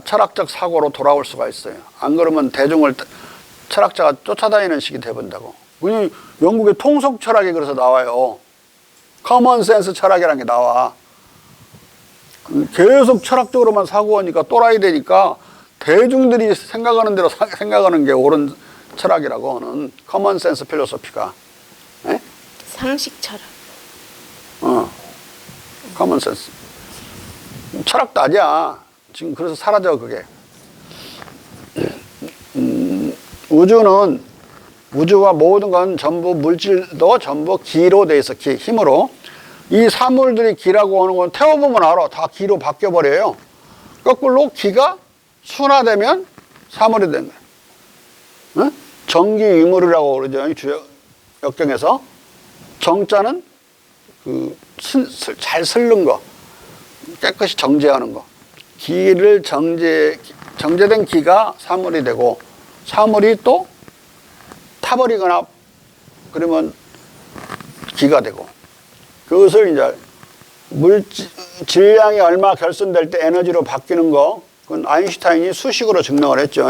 철학적 사고로 돌아올 수가 있어요. 안 그러면 대중을 철학자가 쫓아다니는 식이 돼본다고. 영국의 통속 철학이 그래서 나와요. 커먼 센스 철학이라는 게 나와. 계속 철학적으로만 사고하니까 또라이 되니까 대중들이 생각하는 대로 생각하는 게 옳은 철학이라고 하는 커먼 센스 필로소피가. 에? 상식 철학. 커먼 센스. 철학도 아니야. 지금 그래서 사라져 그게. 우주와 모든 건 전부 물질도 전부 기로 돼 있어. 기, 힘으로. 이 사물들이 기라고 하는 건 태워보면 알아. 다 기로 바뀌어버려요. 거꾸로 기가 순화되면 사물이 되는 거예요. 응? 정기유물이라고 그러죠. 역경에서. 정자는 잘 슬른 거. 깨끗이 정제하는 거. 기를 정제된 기가 사물이 되고 사물이 또 타버리거나 그러면 기가 되고 그것을 이제 질량이 얼마 결손될 때 에너지로 바뀌는 거 그건 아인슈타인이 수식으로 증명을 했죠.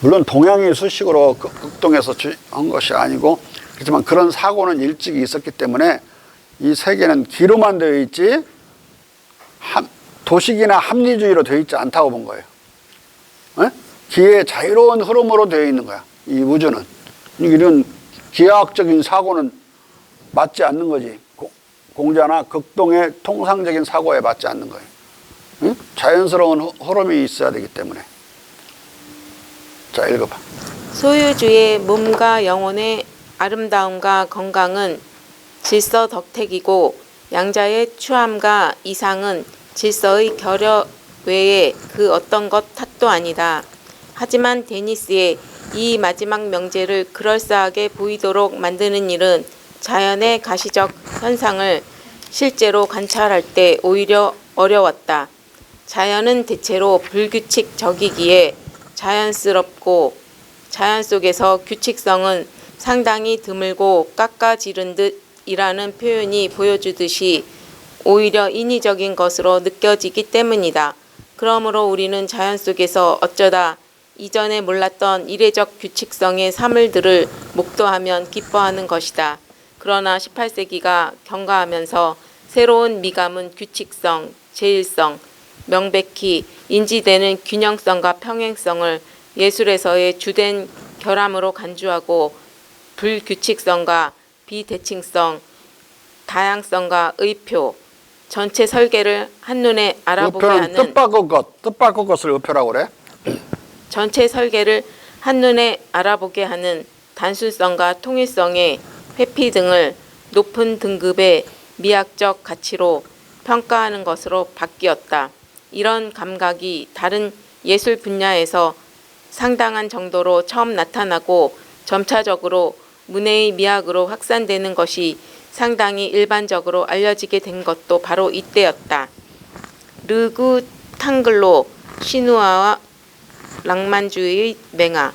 물론 동양이 수식으로 극동해서 한 것이 아니고 그렇지만 그런 사고는 일찍이 있었기 때문에 이 세계는 기로만 되어 있지 도식이나 합리주의로 되어 있지 않다고 본 거예요. 기의 자유로운 흐름으로 되어 있는 거야. 이 우주는. 이런 기하학적인 사고는 맞지 않는 거지. 공자나 극동의 통상적인 사고에 맞지 않는 거예요. 자연스러운 흐름이 있어야 되기 때문에. 자, 읽어봐. 소유주의 몸과 영혼의 아름다움과 건강은 질서 덕택이고 양자의 추함과 이상은 질서의 결여 외에 그 어떤 것 탓도 아니다. 하지만 데니스의 이 마지막 명제를 그럴싸하게 보이도록 만드는 일은 자연의 가시적 현상을 실제로 관찰할 때 오히려 어려웠다. 자연은 대체로 불규칙적이기에 자연스럽고 자연 속에서 규칙성은 상당히 드물고 깎아지른 듯이라는 표현이 보여주듯이 오히려 인위적인 것으로 느껴지기 때문이다. 그러므로 우리는 자연 속에서 어쩌다 이전에 몰랐던 이례적 규칙성의 사물들을 목도하면 기뻐하는 것이다. 그러나 18세기가 경과하면서 새로운 미감은 규칙성, 제일성, 명백히 인지되는 균형성과 평행성을 예술에서의 주된 결함으로 간주하고 불규칙성과 비대칭성, 다양성과 의표, 전체 설계를 한눈에 알아보게 하는 뜻바꿀 것을 의표라고 그래? 전체 설계를 한눈에 알아보게 하는 단순성과 통일성의 회피 등을 높은 등급의 미학적 가치로 평가하는 것으로 바뀌었다. 이런 감각이 다른 예술 분야에서 상당한 정도로 처음 나타나고 점차적으로 문해의 미학으로 확산되는 것이 상당히 일반적으로 알려지게 된 것도 바로 이때였다. 르그 탕글로 신우아와 낭만주의의 맹화.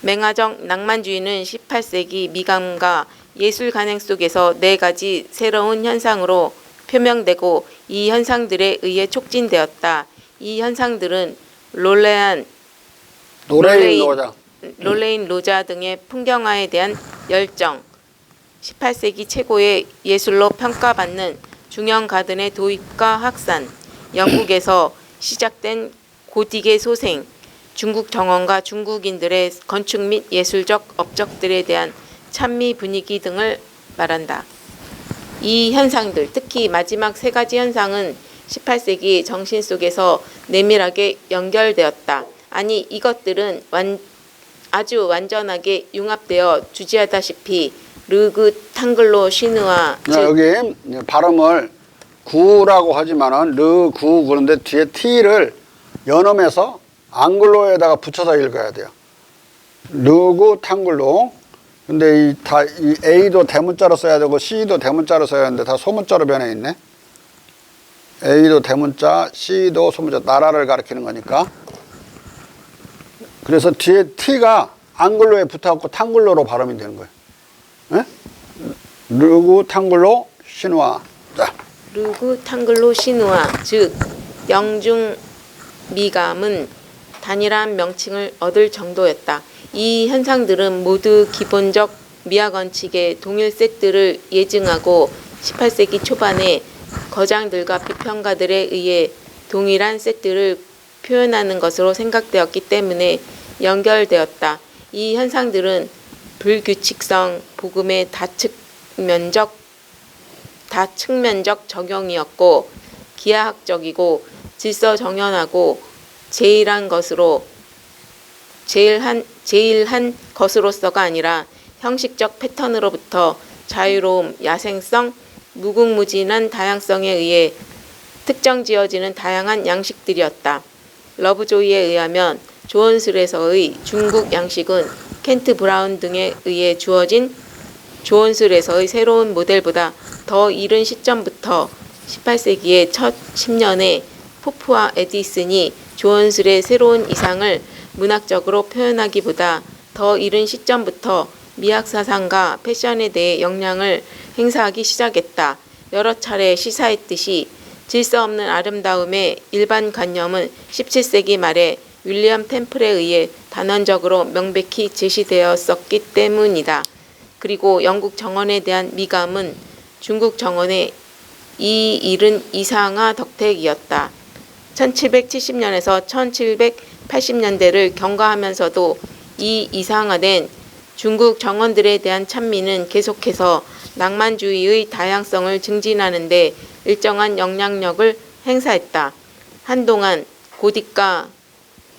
맹화적 낭만주의는 18세기 미감과 예술 간행 속에서 4가지 새로운 현상으로 표명되고 이 현상들에 의해 촉진되었다. 이 현상들은 롤레인 로자 등의 풍경화에 대한 열정, 18세기 최고의 예술로 평가받는 중형 가든의 도입과 확산, 영국에서 시작된 고딕의 소생, 중국 정원과 중국인들의 건축 및 예술적 업적들에 대한 찬미 분위기 등을 말한다. 이 현상들, 특히 마지막 세 가지 현상은 18세기 정신 속에서 내밀하게 연결되었다. 아니, 이것들은 아주 완전하게 융합되어 주지하다시피 르그 탕글로 시누아 여기 발음을 구라고 하지만은 르구 그런데 뒤에 t를 연음해서 앙글로에다가 붙여서 읽어야 돼요. 르구 탕글로. 근데 이 A도 대문자로 써야 되고 C도 대문자로 써야 하는데 다 소문자로 변해 있네. A도 대문자, C도 소문자, 나라를 가리키는 거니까. 그래서 뒤에 T가 앙글로에 붙어갖고 탕글로로 발음이 되는 거예요. 네? 르구 탕글로 신화. 자. 르구 탕글로 시누아, 즉 영중 미감은 단일한 명칭을 얻을 정도였다. 이 현상들은 모두 기본적 미학 원칙의 동일 세트를 예증하고 18세기 초반에 거장들과 비평가들에 의해 동일한 세트를 표현하는 것으로 생각되었기 때문에 연결되었다. 이 현상들은 불규칙성 복음의 다측면적 적용이었고 기하학적이고 질서정연하고 제일한 것으로서가 아니라 형식적 패턴으로부터 자유로움, 야생성, 무궁무진한 다양성에 의해 특정지어지는 다양한 양식들이었다. 러브조이에 의하면 조언술에서의 중국 양식은 켄트 브라운 등에 의해 주어진 조언술에서의 새로운 모델보다 더 이른 시점부터 18세기의 첫 10년에 포프와 에디슨이 조언술의 새로운 이상을 문학적으로 표현하기보다 더 이른 시점부터 미학 사상과 패션에 대해 영향을 행사하기 시작했다. 여러 차례 시사했듯이 질서 없는 아름다움의 일반 관념은 17세기 말에 윌리엄 템플에 의해 단언적으로 명백히 제시되었었기 때문이다. 그리고 영국 정원에 대한 미감은 중국 정원의 이 일은 이상화 덕택이었다. 1770년에서 1780년대를 경과하면서도 이 이상화된 중국 정원들에 대한 찬미는 계속해서 낭만주의의 다양성을 증진하는 데 일정한 영향력을 행사했다. 한동안 고딕과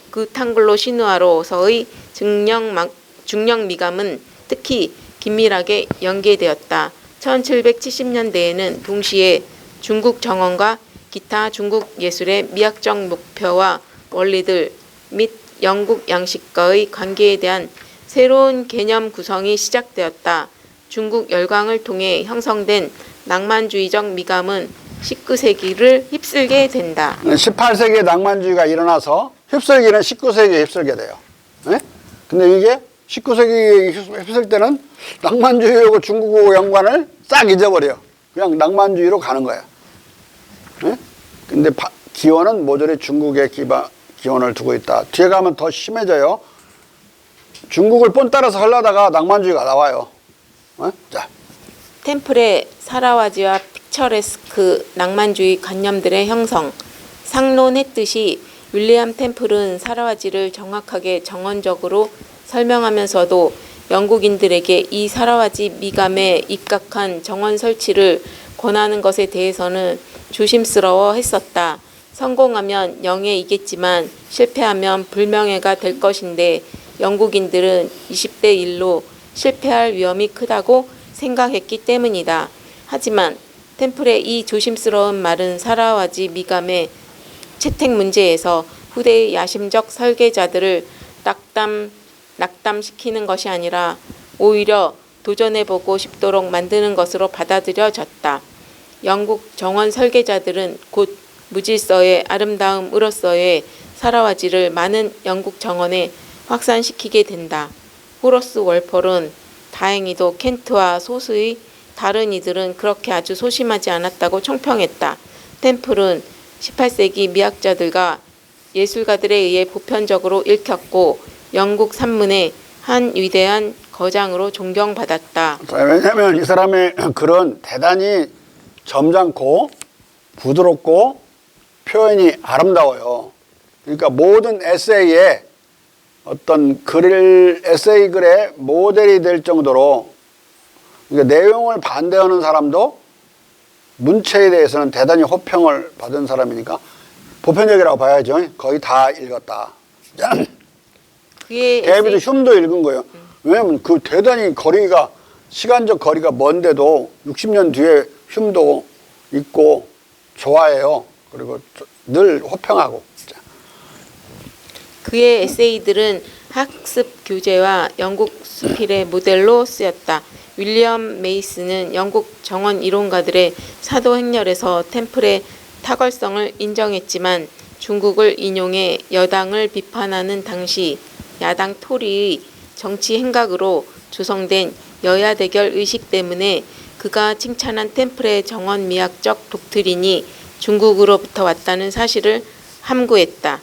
그 탕글로 시누아로서의 중령 미감은 특히 긴밀하게 연계되었다. 1770년대에는 동시에 중국 정원과 기타 중국 예술의 미학적 목표와 원리들 및 영국 양식과의 관계에 대한 새로운 개념 구성이 시작되었다. 중국 열강을 통해 형성된 낭만주의적 미감은 19세기를 휩쓸게 된다. 18세기에 낭만주의가 일어나서 휩쓸기는 19세기에 휩쓸게 돼요. 네? 근데 이게 19세기에 휩쓸 때는 낭만주의하고 중국어 연관을 싹 잊어버려. 그냥 낭만주의로 가는 거야. 네? 근데 기원은 모조리 중국에 기원을 두고 있다. 뒤에 가면 더 심해져요. 중국을 본 따라서 하려다가 낭만주의가 나와요. 자. 템플의 사라와지와 픽처레스크 낭만주의 관념들의 형성. 상론했듯이 윌리엄 템플은 사라와지를 정확하게 정언적으로 설명하면서도 영국인들에게 이 사라와지 미감에 입각한 정원 설치를 권하는 것에 대해서는 조심스러워 했었다. 성공하면 영예이겠지만 실패하면 불명예가 될 것인데 영국인들은 20대 1로 실패할 위험이 크다고 생각했기 때문이다. 하지만 템플의 이 조심스러운 말은 사라와지 미감의 채택 문제에서 후대의 야심적 설계자들을 낙담시키는 것이 아니라 오히려 도전해보고 싶도록 만드는 것으로 받아들여졌다. 영국 정원 설계자들은 곧 무질서의 아름다움으로서의 사라와지를 많은 영국 정원에 확산시키게 된다. 호러스 월폴은 다행히도 켄트와 소수의 다른 이들은 그렇게 아주 소심하지 않았다고 총평했다. 템플은 18세기 미학자들과 예술가들에 의해 보편적으로 읽혔고 영국 산문의 한 위대한 거장으로 존경받았다. 왜냐하면 이 사람의 글은 대단히 점잖고 부드럽고 표현이 아름다워요. 그러니까 모든 에세이에 어떤 에세이 글의 모델이 될 정도로, 그러니까 내용을 반대하는 사람도 문체에 대해서는 대단히 호평을 받은 사람이니까 보편적이라고 봐야죠. 거의 다 읽었다. 그의 데이비드 에세이, 흉도 읽은 거예요. 왜냐하면 그 대단히 시간적 거리가 먼데도 60년 뒤에 흉도 읽고 좋아해요. 그리고 늘 호평하고. 그의 에세이들은 학습 교재와 영국 수필의 모델로 쓰였다. 윌리엄 메이슨은 영국 정원 이론가들의 사도 행렬에서 템플의 탁월성을 인정했지만 중국을 인용해 여당을 비판하는 당시 야당 토리의 정치 행각으로 조성된 여야 대결 의식 때문에 그가 칭찬한 템플의 정원 미학적 독트린이 중국으로부터 왔다는 사실을 함구했다.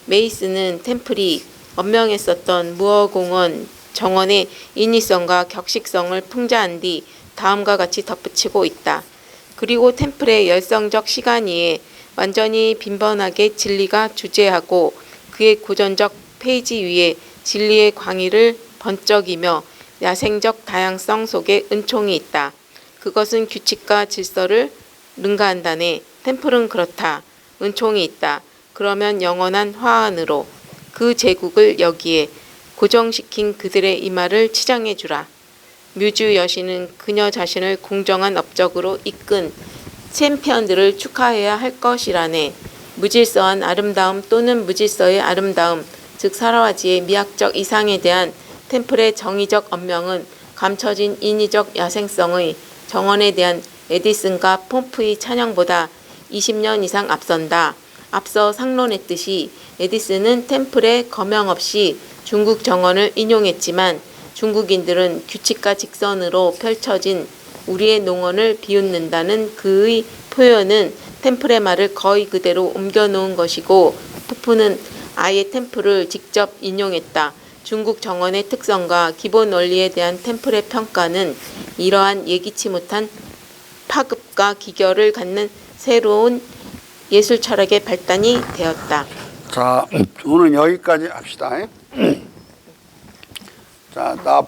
메이슨은 템플이 언명했었던 무어공원 정원의 인위성과 격식성을 풍자한 뒤 다음과 같이 덧붙이고 있다. 그리고 템플의 열성적 시간위에 완전히 빈번하게 진리가 주재하고 그의 고전적 페이지 위에 진리의 광의를 번쩍이며 야생적 다양성 속에 은총이 있다. 그것은 규칙과 질서를 능가한다네. 템플은 그렇다. 은총이 있다. 그러면 영원한 화환으로 그 제국을 여기에 고정시킨 그들의 이마를 치장해 주라. 뮤즈 여신은 그녀 자신을 공정한 업적으로 이끈 챔피언들을 축하해야 할 것이라네. 무질서한 아름다움 또는 무질서의 아름다움, 즉 사라와지의 미학적 이상에 대한 템플의 정의적 언명은 감춰진 인위적 야생성의 정원에 대한 에디슨과 폼프의 찬양보다 20년 이상 앞선다. 앞서 상론했듯이 에디슨은 템플에 거명 없이 중국 정원을 인용했지만 중국인들은 규칙과 직선으로 펼쳐진 우리의 농원을 비웃는다는 그의 표현은 템플의 말을 거의 그대로 옮겨놓은 것이고 푸프는 아예 템플을 직접 인용했다. 중국 정원의 특성과 기본 원리에 대한 템플의 평가는 이러한 예기치 못한 파급과 기결을 갖는 새로운 예술 철학의 발단이 되었다. 자, 오늘 여기까지 합시다. 자, 나